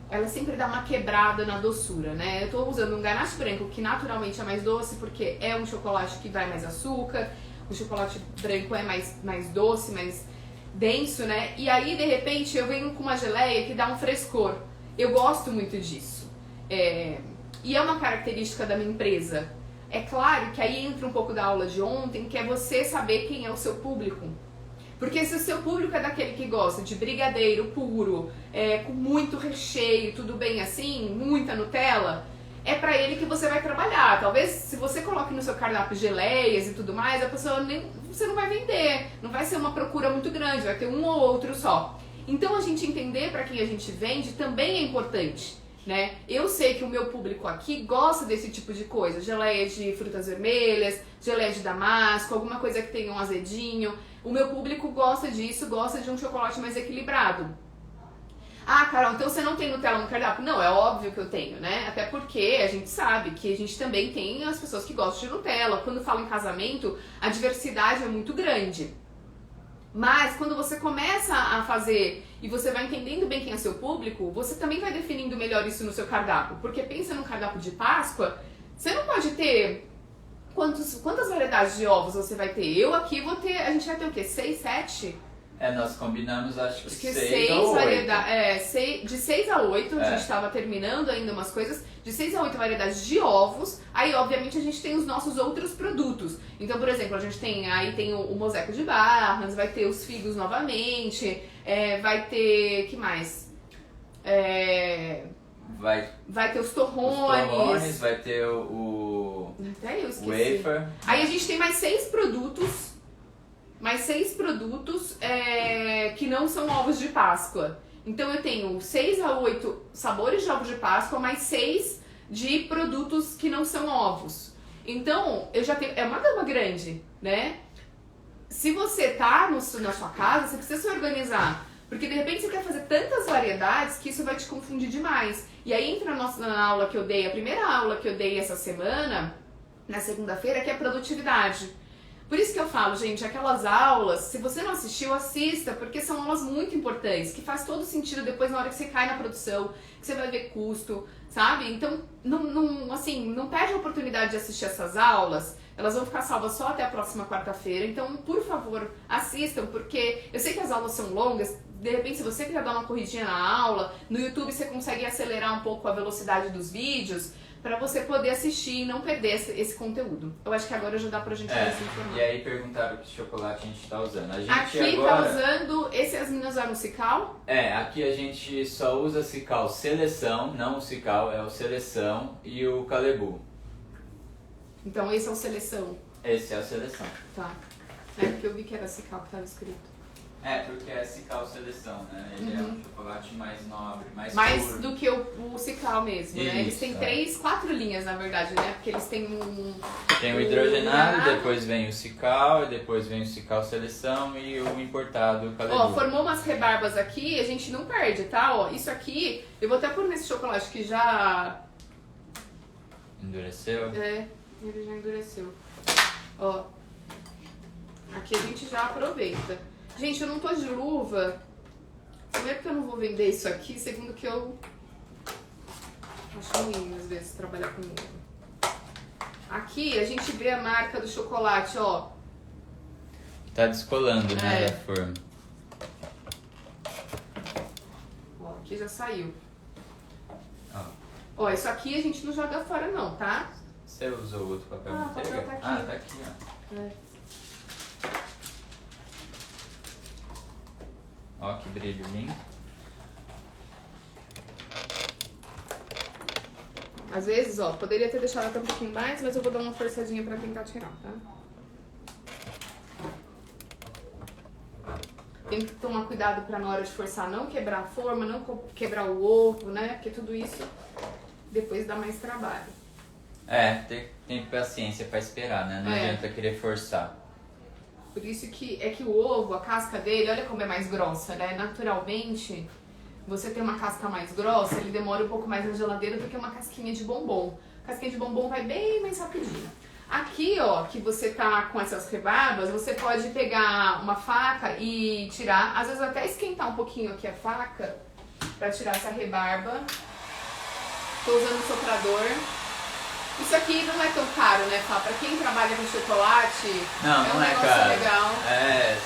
ela sempre dá uma quebrada na doçura, né? Eu tô usando um ganache branco que naturalmente é mais doce, porque é um chocolate que vai mais açúcar, o chocolate branco é mais doce, mais denso, né? E aí, de repente, eu venho com uma geleia que dá um frescor. Eu gosto muito disso. E é uma característica da minha empresa. É claro que aí entra um pouco da aula de ontem, que é você saber quem é o seu público. Porque se o seu público é daquele que gosta de brigadeiro puro, com muito recheio, tudo bem assim, muita Nutella, é pra ele que você vai trabalhar. Talvez se você coloque no seu cardápio geleias e tudo mais, a pessoa você não vai vender, não vai ser uma procura muito grande, vai ter um ou outro só. Então a gente entender pra quem a gente vende também é importante, né? Eu sei que o meu público aqui gosta desse tipo de coisa, geleia de frutas vermelhas, geleia de damasco, alguma coisa que tenha um azedinho. O meu público gosta disso, gosta de um chocolate mais equilibrado. Carol, então você não tem Nutella no cardápio? Não, é óbvio que eu tenho, né? Até porque a gente sabe que a gente também tem as pessoas que gostam de Nutella. Quando fala em casamento, a diversidade é muito grande. Mas quando você começa a fazer e você vai entendendo bem quem é seu público, você também vai definindo melhor isso no seu cardápio. Porque pensa no cardápio de Páscoa, você não pode ter... Quantas variedades de ovos você vai ter? Eu aqui vou ter... A gente vai ter o quê? 6, 7? Nós combinamos, acho que 6 ou 8. variedades. De 6 a 8, a gente estava terminando ainda umas coisas. De 6 a 8 variedades de ovos. Aí, obviamente, a gente tem os nossos outros produtos. Então, por exemplo, a gente tem o moseco de barras, vai ter os figos novamente, vai ter... que mais? Vai ter os torrones. Vai ter o até eu esqueci. Wafer. Aí a gente tem mais 6 produtos. Que não são ovos de Páscoa. Então eu tenho 6 a 8 sabores de ovos de Páscoa, mais 6 de produtos que não são ovos. Então, eu já tenho... É uma gama grande, né? Se você tá na sua casa, você precisa se organizar. Porque de repente você quer fazer tantas variedades que isso vai te confundir demais. E aí entra na aula que eu dei, a primeira aula que eu dei essa semana, na segunda-feira, que é produtividade. Por isso que eu falo, gente, aquelas aulas, se você não assistiu, assista, porque são aulas muito importantes, que faz todo sentido depois na hora que você cai na produção, que você vai ver custo, sabe? Então, não perde a oportunidade de assistir essas aulas, elas vão ficar salvas só até a próxima quarta-feira, então, por favor, assistam, porque eu sei que as aulas são longas, de repente, se você quiser dar uma corridinha na aula, no YouTube você consegue acelerar um pouco a velocidade dos vídeos, pra você poder assistir e não perder esse conteúdo. Eu acho que agora já dá pra gente se informar. E aí perguntaram que chocolate a gente tá usando. A gente aqui agora... tá usando... as meninas usaram o Cical? Aqui a gente só usa Cical Seleção, não o Cical, é o Seleção e o Calebu. Então esse é o Seleção? Esse é o Seleção. Tá. Porque eu vi que era Cical que tava escrito. Porque é Cical Seleção, né? Ele é um chocolate mais nobre, mais puro. Do que o Cical mesmo, né? Eles têm 4 linhas, na verdade, né? Porque eles têm Tem o hidrogenado, depois vem o Cical, depois vem o Cical Seleção e o importado, o Calebu. Formou umas rebarbas aqui, a gente não perde, tá? Isso aqui, eu vou até pôr nesse chocolate que já Endureceu? É, ele já endureceu. Ó, aqui a gente já aproveita. Gente, eu não tô de luva. Primeiro que eu não vou vender isso aqui, segundo que eu acho ruim às vezes trabalhar com luva. Aqui a gente vê a marca do chocolate, ó. Tá descolando, né, É. da forma. Ó, aqui já saiu. Ó, Ó, isso aqui a gente não joga fora não, tá? você usou o outro papel Ah, o manteiga? papel tá aqui. Ah, tá aqui, ó. É. Ó, que brilho lindo. Às vezes, ó, poderia ter deixado até um pouquinho mais, mas eu vou dar uma forçadinha pra tentar tirar, tá? Tem que tomar cuidado pra na hora de forçar não quebrar a forma, não quebrar o ovo, né? Porque tudo isso depois dá mais trabalho. É, tem paciência pra esperar, né? Não É. adianta querer forçar. Por isso que é que o ovo, a casca dele, olha como é mais grossa, né? Naturalmente, você tem uma casca mais grossa, ele demora um pouco mais na geladeira do que uma casquinha de bombom. Casquinha de bombom vai bem mais rapidinho. Aqui, ó, que você tá com essas rebarbas, você pode pegar uma faca e tirar, às vezes até esquentar um pouquinho aqui a faca pra tirar essa rebarba. Tô usando o soprador. Isso aqui não é tão caro, né, Fá? Pra quem trabalha com chocolate, Não, é um não é negócio caro. legal. É,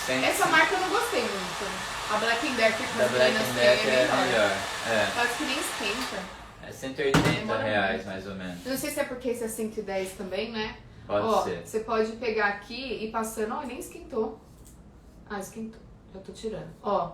sem... Essa marca eu não gostei muito. A Black Decker que da as Black meninas Decker têm é melhor. É, Quase que nem esquenta. é 180 Demora reais muito. mais ou menos. Eu não sei se é porque esse é 110 também, né? Pode Ó, ser. você pode pegar aqui e ir passando. Ó, nem esquentou. Ah, esquentou. Já tô tirando. Ó,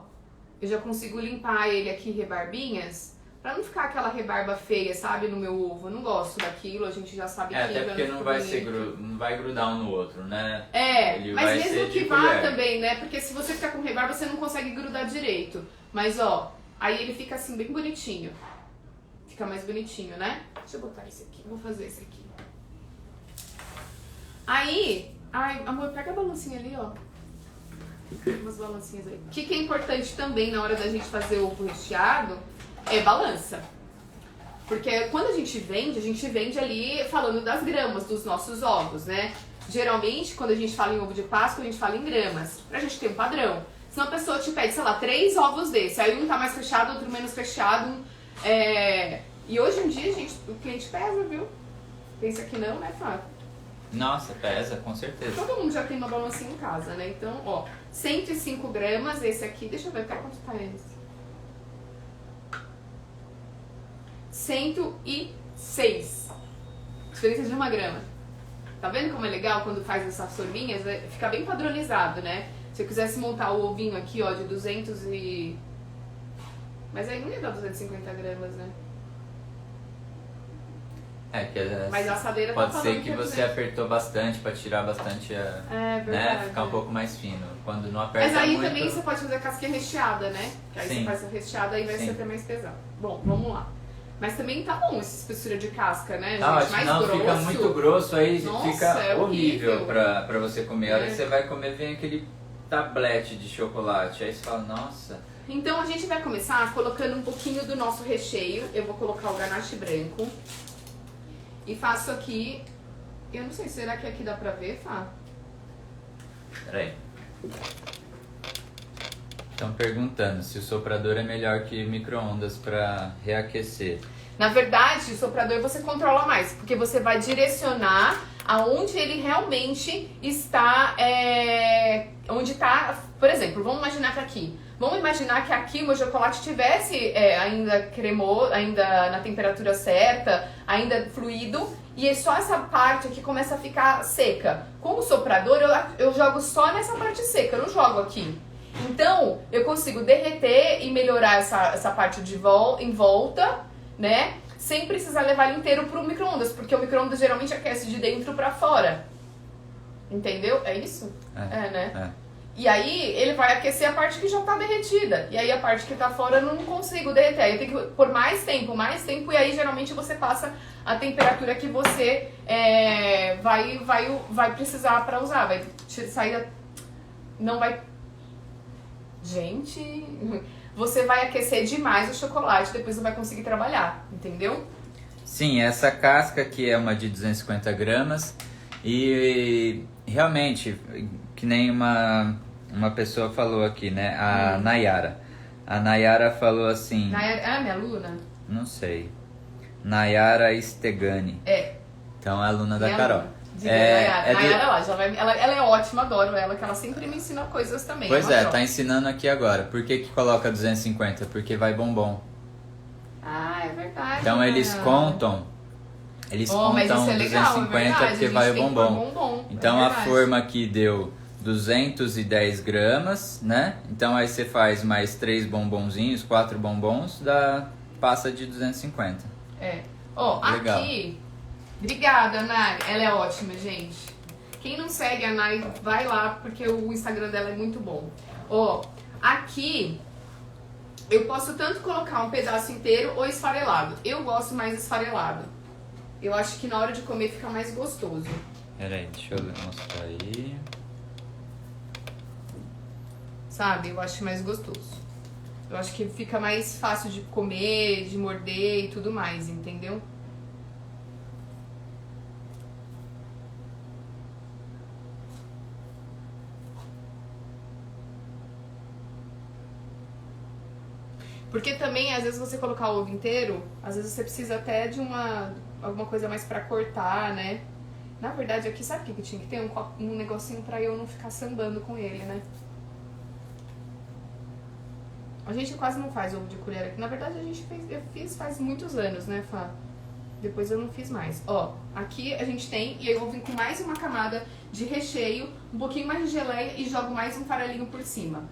eu já consigo limpar ele aqui, rebarbinhas, pra não ficar aquela rebarba feia, sabe, no meu ovo. Eu não gosto daquilo, a gente já sabe É, que até já porque não fica vai, bonito. não vai grudar um no outro, né? É, Ele mas vai mesmo ser que de vá colher. também, né? Porque se você ficar com rebarba, você não consegue grudar direito. Mas ó, aí ele fica assim, bem bonitinho. Fica mais bonitinho, né? Deixa eu botar esse aqui, vou fazer esse aqui. Aí, ai, amor, pega a balancinha ali, ó. Umas balancinhas aí. O que é importante também na hora da gente fazer o ovo recheado é balança. Porque quando a gente vende ali falando das gramas dos nossos ovos, né? Geralmente, quando a gente fala em ovo de Páscoa, a gente fala em gramas, pra gente ter um padrão. Senão a pessoa te pede, sei lá, 3 ovos desse, aí um tá mais fechado, outro menos fechado. E hoje em dia, gente, o cliente pesa, viu? Pensa que não, né, Fábio? Nossa, pesa, com certeza. Todo mundo já tem uma balancinha em casa, né? Então, ó, 105 gramas, esse aqui, deixa eu ver até quanto tá esse. 106. Diferença de 1 grama. Tá vendo como é legal quando faz essas forminhas? Fica bem padronizado, né? Se eu quisesse montar o ovinho aqui, ó, de 200 e... Mas aí não ia dar 250 gramas, né? É, que Mas a assadeira pode tá ser falando que é você 200. apertou bastante pra tirar bastante, É verdade. né? Ficar um pouco mais fino. Quando não aperta Mas aí muito... também você pode fazer a casquinha recheada, né? Que aí Sim. você faz a recheada e vai Sim. ser até mais pesado. Bom, vamos lá. Mas também tá bom essa espessura de casca, né, Tá gente? ótimo, Mais não, grosso. fica muito grosso, aí Nossa, fica é horrível horrível. pra você comer. A hora É. que você vai comer, vem aquele tablete de chocolate. Aí você fala, nossa... Então a gente vai começar colocando um pouquinho do nosso recheio. Eu vou colocar o ganache branco. E faço aqui... Eu não sei, será que aqui dá pra ver, Fá? Peraí. Estão perguntando se o soprador é melhor que micro-ondas pra reaquecer. Na verdade, o soprador você controla mais, porque você vai direcionar aonde ele realmente está, onde está, por exemplo, vamos imaginar que aqui, o meu chocolate tivesse ainda cremoso, ainda na temperatura certa, ainda fluido, e é só essa parte aqui começa a ficar seca. Com o soprador, eu jogo só nessa parte seca, eu não jogo aqui. Então, eu consigo derreter e melhorar essa parte em volta, né? Sem precisar levar ele inteiro pro micro-ondas, porque o micro-ondas geralmente aquece de dentro pra fora. Entendeu? É isso? Né? É. E aí, ele vai aquecer a parte que já tá derretida. E aí, a parte que tá fora eu não consigo derreter. Aí eu tenho que pôr mais tempo. E aí, geralmente, você passa a temperatura que você vai precisar pra usar. Vai sair... Não vai... Gente... Você vai aquecer demais o chocolate, depois não vai conseguir trabalhar, entendeu? Sim, essa casca aqui é uma de 250 gramas e realmente, que nem uma pessoa falou aqui, né? A Nayara. A Nayara falou assim... Nayara, minha aluna? Não sei. Nayara Stegani. Então é aluna da Carol. Nayara, ela é ótima, adoro ela, que ela sempre me ensina coisas também. Pois é, tá ensinando aqui agora. Por que coloca 250? Porque vai bombom. Ah, é verdade. Então eles contam. Eles contam é legal, 250 porque vai o bombom. Então a forma aqui deu 210 gramas, né? Então aí você faz mais 3 bombonzinhos, 4 bombons, passa de 250. Legal. Aqui... Obrigada, Nai. Ela é ótima, gente. Quem não segue a Nai, vai lá, porque o Instagram dela é muito bom. Aqui... Eu posso tanto colocar um pedaço inteiro ou esfarelado. Eu gosto mais esfarelado. Eu acho que na hora de comer fica mais gostoso. Peraí, deixa eu mostrar aí. Sabe? Eu acho mais gostoso. Eu acho que fica mais fácil de comer, de morder e tudo mais, entendeu? Porque também, às vezes, você colocar o ovo inteiro, às vezes você precisa até de alguma coisa mais pra cortar, né? Na verdade, aqui, sabe o que tinha que ter? Um negocinho pra eu não ficar sambando com ele, né? A gente quase não faz ovo de colher aqui. Na verdade, eu fiz faz muitos anos, né, Fá? Depois eu não fiz mais. Aqui a gente tem, e aí eu vou vir com mais uma camada de recheio, um pouquinho mais de geleia e jogo mais um farelinho por cima.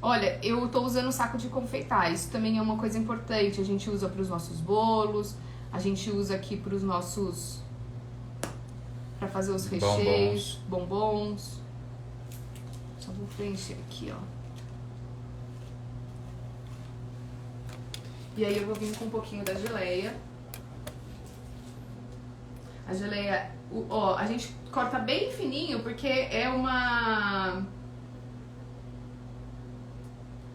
Olha, eu tô usando saco de confeitar, isso também é uma coisa importante. A gente usa para os nossos bolos, a gente usa aqui para os nossos... para fazer os recheios, bombons. Só vou preencher aqui, E aí eu vou vir com um pouquinho da geleia. A geleia, a gente corta bem fininho porque é uma...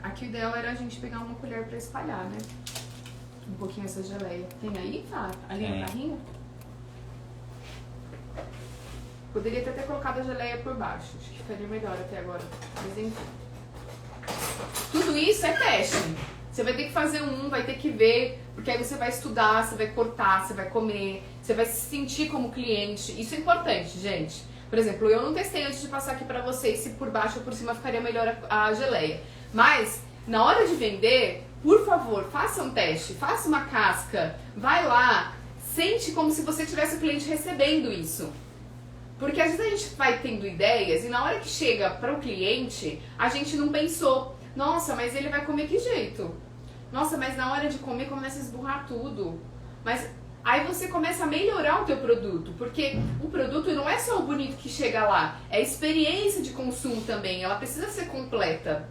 Aqui o ideal era a gente pegar uma colher pra espalhar, né? Um pouquinho essa geleia. Tem aí, Fá? Ali no carrinho? Poderia ter colocado a geleia por baixo. Acho que ficaria melhor até agora. Mas enfim. Tudo isso é teste. Você vai ter que fazer vai ter que ver, porque aí você vai estudar, você vai cortar, você vai comer, você vai se sentir como cliente. Isso é importante, gente. Por exemplo, eu não testei antes de passar aqui pra vocês se por baixo ou por cima ficaria melhor a geleia. Mas, na hora de vender, por favor, faça um teste, faça uma casca, vai lá, sente como se você tivesse o cliente recebendo isso. Porque às vezes a gente vai tendo ideias e na hora que chega para o cliente, a gente não pensou, nossa, mas ele vai comer que jeito? Nossa, mas na hora de comer começa a esburrar tudo. Mas aí você começa a melhorar o teu produto, porque o produto não é só o bonito que chega lá, é a experiência de consumo também, ela precisa ser completa.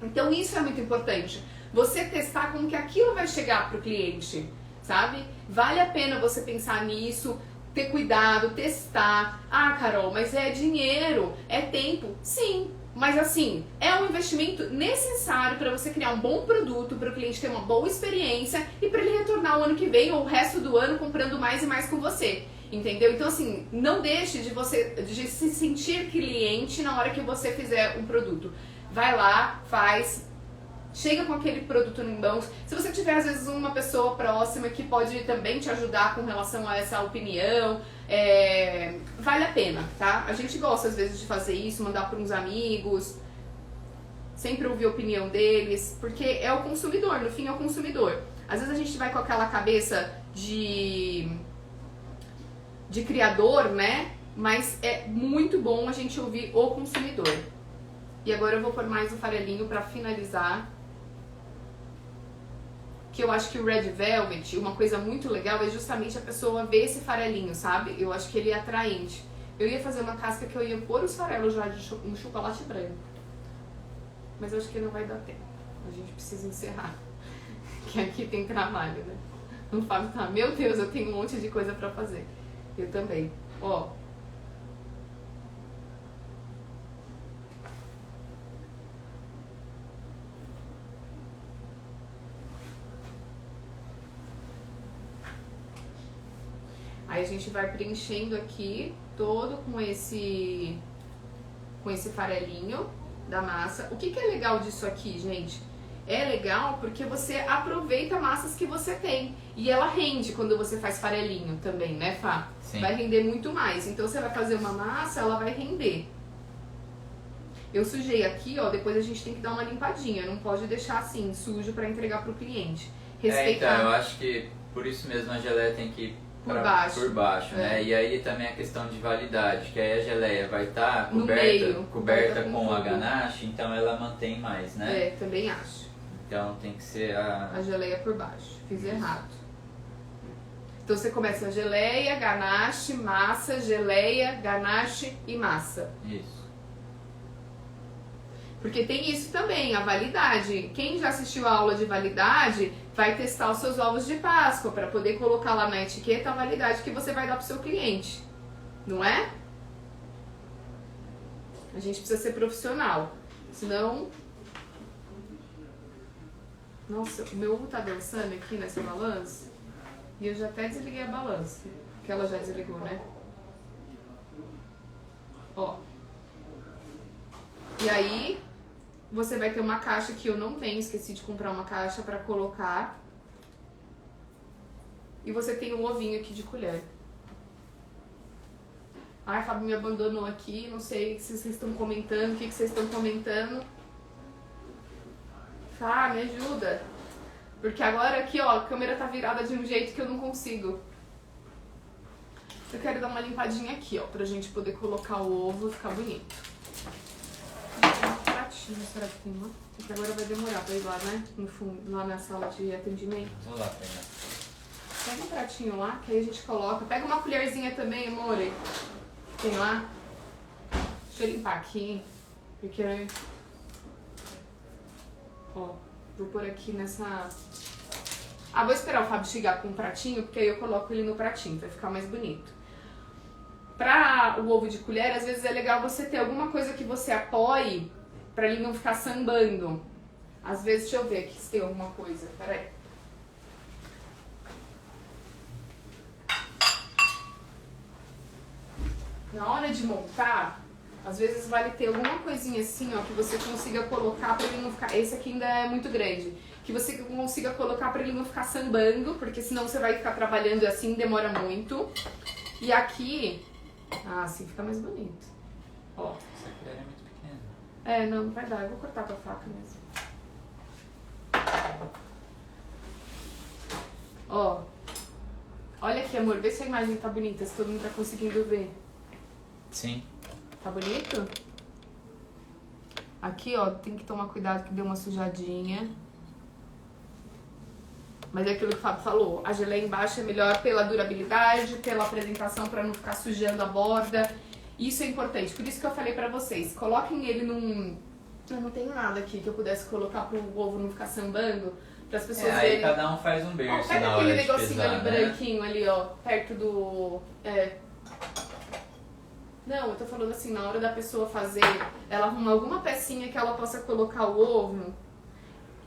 Então isso é muito importante, você testar como que aquilo vai chegar para o cliente, sabe? Vale a pena você pensar nisso, ter cuidado, testar. Ah, Carol, mas é dinheiro, é tempo. Sim, mas assim, é um investimento necessário para você criar um bom produto, para o cliente ter uma boa experiência e para ele retornar o ano que vem ou o resto do ano comprando mais e mais com você. Entendeu? Então assim, não deixe de se sentir cliente na hora que você fizer um produto. Vai lá, faz, chega com aquele produto em mãos. Se você tiver, às vezes, uma pessoa próxima que pode também te ajudar com relação a essa opinião, vale a pena, tá? A gente gosta, às vezes, de fazer isso, mandar para uns amigos, sempre ouvir a opinião deles, porque é o consumidor, no fim é o consumidor. Às vezes a gente vai com aquela cabeça de criador, né? Mas é muito bom a gente ouvir o consumidor. E agora eu vou pôr mais um farelinho pra finalizar. Que eu acho que o Red Velvet, uma coisa muito legal é justamente a pessoa ver esse farelinho, sabe? Eu acho que ele é atraente. Eu ia fazer uma casca que eu ia pôr os farelos já no chocolate branco. Mas eu acho que não vai dar tempo. A gente precisa encerrar. Que aqui tem trabalho, né? Não falo, tá, meu Deus, eu tenho um monte de coisa pra fazer. Eu também. Ó. Aí a gente vai preenchendo aqui todo com esse farelinho da massa. O que é legal disso aqui, gente? É legal porque você aproveita massas que você tem. E ela rende quando você faz farelinho também, né, Fá? Sim. Vai render muito mais. Então você vai fazer uma massa, ela vai render. Eu sujei aqui, ó, depois a gente tem que dar uma limpadinha. Não pode deixar assim, sujo pra entregar pro cliente. Respeitar. Então, eu acho que por isso mesmo a geleia tem que ir Por baixo. né? E aí também a questão de validade, que aí a geleia vai estar No meio, coberta com com a tudo. ganache, então ela mantém mais, né? É, também acho. Então tem que ser A geleia por baixo. Fiz errado. Então você começa a geleia, ganache, massa, geleia, ganache e massa. Isso. Porque tem isso também, a validade. Quem já assistiu a aula de validade vai testar os seus ovos de Páscoa para poder colocar lá na etiqueta a validade que você vai dar pro seu cliente. Não é? A gente precisa ser profissional. Senão... Nossa, o meu ovo tá dançando aqui nessa balança. E eu já até desliguei a balança. Que ela já desligou, né? Ó. E aí, você vai ter uma caixa que eu não tenho. Esqueci de comprar uma caixa pra colocar. E você tem um ovinho aqui de colher. Ai, a Fábio me abandonou aqui. Não sei se vocês estão comentando. O que vocês estão comentando? Tá, me ajuda. Porque agora aqui, ó, a câmera tá virada de um jeito que eu não consigo. Eu quero dar uma limpadinha aqui, ó, pra gente poder colocar o ovo e ficar bonito. Um pratinho, será que tem uma? Porque agora vai demorar pra ir lá, né? No fundo, lá na sala de atendimento. Vamos lá, Fernanda. Pega um pratinho lá, que aí a gente coloca. Pega uma colherzinha também, amore. Tem lá? Deixa eu limpar aqui. Porque... Ó, vou pôr aqui nessa... Ah, vou esperar o Fábio chegar com um pratinho, porque aí eu coloco ele no pratinho, vai ficar mais bonito. Pra o ovo de colher, às vezes é legal você ter alguma coisa que você apoie pra ele não ficar sambando. Às vezes, deixa eu ver aqui se tem alguma coisa, peraí. Na hora de montar, às vezes vale ter alguma coisinha assim, ó, que você consiga colocar pra ele não ficar... Esse aqui ainda é muito grande. Que você consiga colocar pra ele não ficar sambando, porque senão você vai ficar trabalhando assim, demora muito. E aqui... Ah, assim fica mais bonito. Ó. Essa colher é muito pequena. É, não vai dar. Eu vou cortar com a faca mesmo. Ó. Olha aqui, amor. Vê se a imagem tá bonita, se todo mundo tá conseguindo ver. Sim. Tá bonito? Aqui, ó, tem que tomar cuidado que deu uma sujadinha. Mas é aquilo que o Fábio falou. A geleia embaixo é melhor pela durabilidade, pela apresentação, pra não ficar sujando a borda. Isso é importante. Por isso que eu falei pra vocês. Coloquem ele num... Eu não tenho nada aqui que eu pudesse colocar pro ovo não ficar sambando. Para as pessoas verem. Aí cada um faz um berço. Pega na aquele hora de negocinho pesar, ali né? branquinho ali, ó, perto do... Não, eu tô falando assim, na hora da pessoa fazer, ela arruma alguma pecinha que ela possa colocar o ovo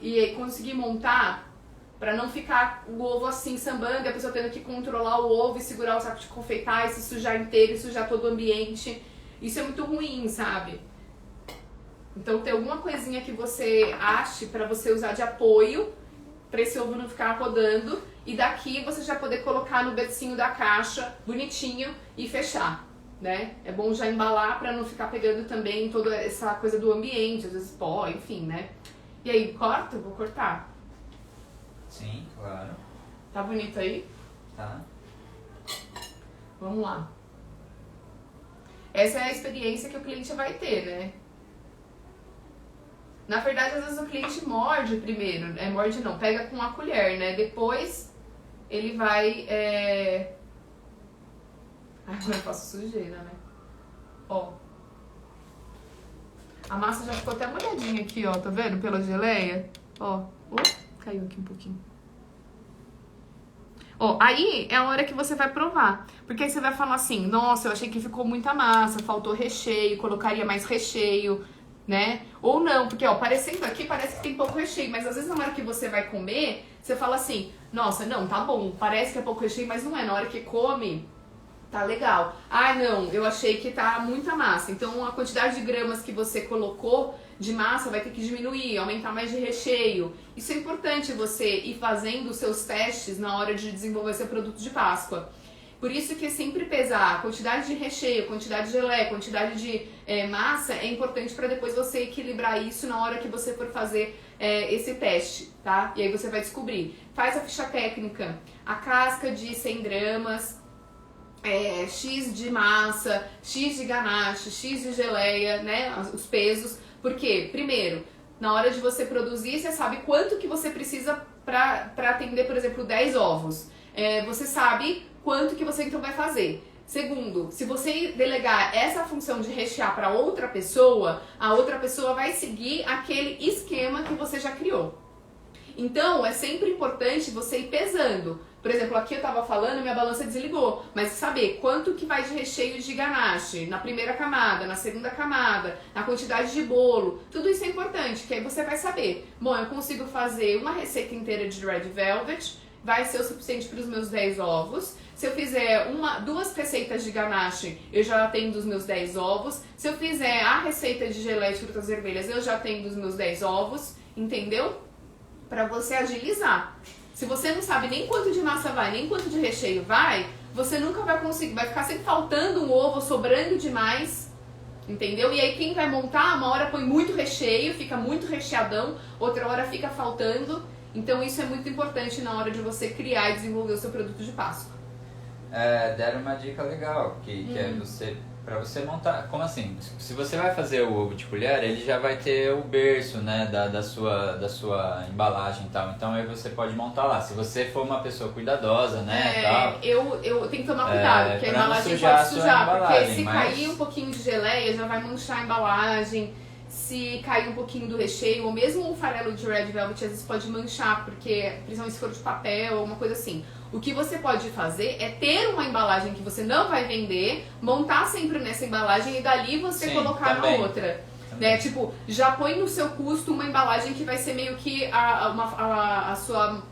e aí conseguir montar pra não ficar o ovo assim sambando e a pessoa tendo que controlar o ovo e segurar o saco de confeitar e se sujar inteiro e sujar todo o ambiente. Isso é muito ruim, sabe? Então tem alguma coisinha que você ache pra você usar de apoio pra esse ovo não ficar rodando e daqui você já poder colocar no bercinho da caixa bonitinho e fechar, né? É bom já embalar pra não ficar pegando também toda essa coisa do ambiente, às vezes pó, enfim, né? E aí, corta? Vou cortar. Sim, claro. Tá bonito aí? Tá. Vamos lá. Essa é a experiência que o cliente vai ter, né? Na verdade, às vezes o cliente morde primeiro, morde não, pega com a colher, né? Depois ele vai, Ai, agora eu faço sujeira, né? Ó. A massa já ficou até molhadinha aqui, ó, tá vendo? Pela geleia. Ó, caiu aqui um pouquinho. Ó, aí é a hora que você vai provar. Porque aí você vai falar assim, nossa, eu achei que ficou muita massa, faltou recheio, colocaria mais recheio, né? Ou não, porque ó, parecendo aqui, parece que tem pouco recheio, mas às vezes na hora que você vai comer, você fala assim, nossa, não, tá bom, parece que é pouco recheio, mas não é. Na hora que come, Tá legal. Ah, não, eu achei que tá muita massa. Então a quantidade de gramas que você colocou de massa vai ter que diminuir, aumentar mais de recheio. Isso é importante você ir fazendo os seus testes na hora de desenvolver seu produto de Páscoa. Por isso que sempre pesar a quantidade de recheio, quantidade de geleia, quantidade de massa é importante para depois você equilibrar isso na hora que você for fazer esse teste, tá? E aí você vai descobrir. Faz a ficha técnica, a casca de 100 gramas, X de massa, X de ganache, X de geleia, né? Os pesos. Porque, primeiro, na hora de você produzir, você sabe quanto que você precisa para atender, por exemplo, 10 ovos. Você sabe quanto que você então vai fazer. Segundo, se você delegar essa função de rechear para outra pessoa, a outra pessoa vai seguir aquele esquema que você já criou. Então, é sempre importante você ir pesando. Por exemplo, aqui eu tava falando, minha balança desligou. Mas saber quanto que vai de recheio de ganache na primeira camada, na segunda camada, na quantidade de bolo. Tudo isso é importante, que aí você vai saber. Bom, eu consigo fazer uma receita inteira de Red Velvet, vai ser o suficiente para os meus 10 ovos. Se eu fizer duas receitas de ganache, eu já tenho dos meus 10 ovos. Se eu fizer a receita de geleia de frutas vermelhas, eu já tenho dos meus 10 ovos. Entendeu? Para você agilizar. Se você não sabe nem quanto de massa vai, nem quanto de recheio vai, você nunca vai conseguir, vai ficar sempre faltando um ovo, sobrando demais, entendeu? E aí quem vai montar, uma hora põe muito recheio, fica muito recheadão, outra hora fica faltando. Então isso é muito importante na hora de você criar e desenvolver o seu produto de Páscoa. Deram uma dica legal, que é você... Pra você montar, como assim? Se você vai fazer o ovo de colher, ele já vai ter o berço, né, da sua embalagem e tal. Então aí você pode montar lá. Se você for uma pessoa cuidadosa, né, tal. Eu tenho que tomar cuidado, porque a embalagem pode sujar. Porque se cair um pouquinho de geleia, já vai manchar a embalagem. Se cair um pouquinho do recheio, ou mesmo o farelo de Red Velvet, às vezes pode manchar, porque, principalmente se for de papel ou uma coisa assim. O que você pode fazer é ter uma embalagem que você não vai vender, montar sempre nessa embalagem e dali você colocar na outra. Né? Tipo, já põe no seu custo uma embalagem que vai ser meio que a sua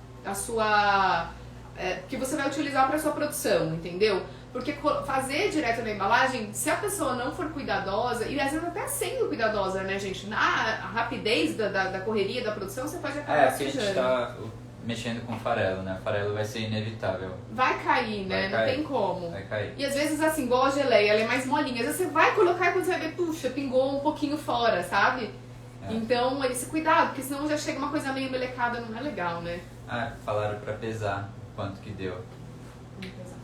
que você vai utilizar para sua produção, entendeu? Porque fazer direto na embalagem, se a pessoa não for cuidadosa, e às vezes até sendo cuidadosa, né, gente? Na rapidez da correria, da produção, você pode acabar sujando. A gente tá mexendo com farelo, né? Farelo vai ser inevitável. Vai cair, né? Não tem como. Vai cair. E às vezes, assim, igual a geleia, ela é mais molinha. Às vezes você vai colocar e quando você vai ver, puxa, pingou um pouquinho fora, sabe? Então, esse cuidado, porque senão já chega uma coisa meio melecada, não é legal, né? Falaram pra pesar quanto que deu. Vamos pesar.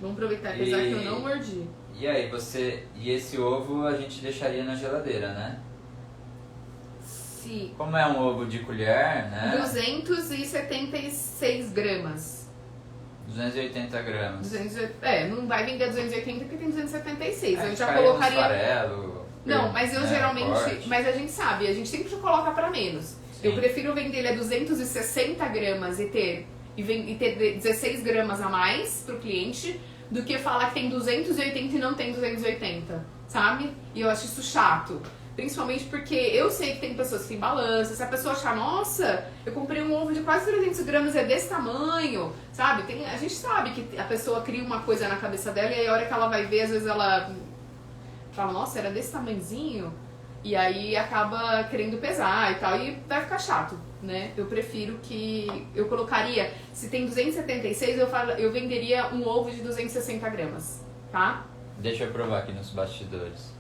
Vamos aproveitar e pesar que eu não mordi. E aí, e esse ovo a gente deixaria na geladeira, né? Sim. Como é um ovo de colher, né? 276 gramas. 280 gramas. Não vai vender 280 porque tem 276. Eu já caiu colocaria. Farelo, não, mas eu geralmente. Corte. Mas a gente sabe, a gente sempre coloca pra menos. Sim. Eu prefiro vender ele a 260 gramas e ter 16 gramas a mais pro cliente do que falar que tem 280 e não tem 280, sabe? E eu acho isso chato. Principalmente porque eu sei que tem pessoas que têm balança. Se a pessoa achar, nossa, eu comprei um ovo de quase 300 gramas, é desse tamanho, sabe? A gente sabe que a pessoa cria uma coisa na cabeça dela e aí a hora que ela vai ver, às vezes ela fala, nossa, era desse tamanhozinho. E aí acaba querendo pesar e tal, e vai ficar chato, né? Eu prefiro que... Eu colocaria, se tem 276, eu venderia um ovo de 260 gramas, tá? Deixa eu provar aqui nos bastidores.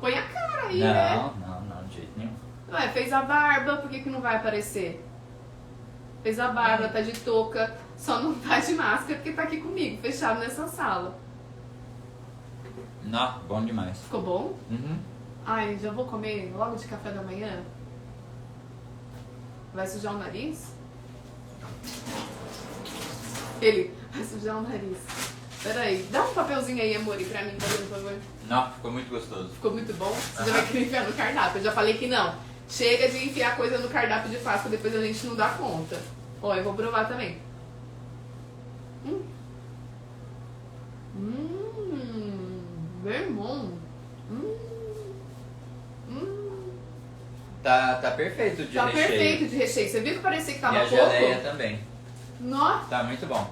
Põe a cara aí, né? Não, de jeito nenhum. Fez a barba, por que não vai aparecer? Fez a barba, tá de touca, só não tá de máscara porque tá aqui comigo, fechado nessa sala. Não, bom demais. Ficou bom? Uhum. Ai, já vou comer logo de café da manhã? Vai sujar o nariz? Ele vai sujar o nariz. Peraí, dá um papelzinho aí, amor, pra mim, por favor. Não, ficou muito gostoso. Ficou muito bom? Você já vai querer enfiar no cardápio. Eu já falei que não. Chega de enfiar coisa no cardápio de Páscoa, depois a gente não dá conta. Ó, eu vou provar também. Bem bom. Tá perfeito de recheio. Tá perfeito de recheio. Você viu que parecia que tava pouco? E a geleia também. Nossa. Tá muito bom.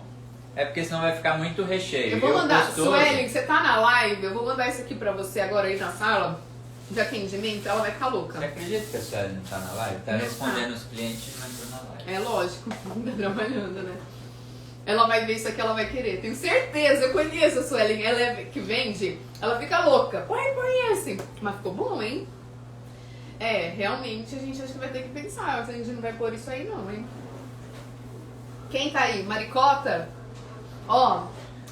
É porque senão vai ficar muito recheio. Eu vou mandar, gostoso... Sueli, você tá na live, eu vou mandar isso aqui pra você agora aí na sala de atendimento, ela vai ficar louca. Você acredita que a Sueli não tá na live? Tá Não respondendo tá. os clientes, mas não na live. É lógico, tá trabalhando, né? Ela vai ver isso aqui, ela vai querer. Tenho certeza, eu conheço a Sueli, ela é que vende, ela fica louca. Põe esse. Mas ficou bom, hein? É, realmente a gente acho que vai ter que pensar se a gente não vai pôr isso aí não, hein? Quem tá aí? Maricota? Ó,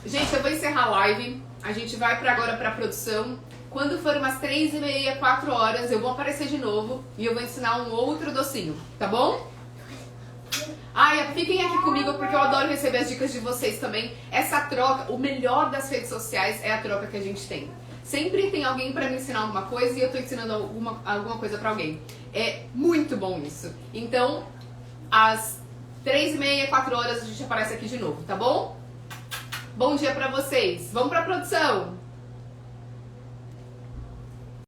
gente, eu vou encerrar a live. A gente vai agora pra produção. Quando for umas 3h30, 4 horas, eu vou aparecer de novo e eu vou ensinar um outro docinho, tá bom? Ai, fiquem aqui comigo porque eu adoro receber as dicas de vocês também. Essa troca, o melhor das redes sociais é a troca que a gente tem. Sempre tem alguém pra me ensinar alguma coisa e eu tô ensinando alguma coisa pra alguém. É muito bom isso. Então, às 3h30, 4 horas a gente aparece aqui de novo, tá bom? Bom dia pra vocês. Vamos pra produção.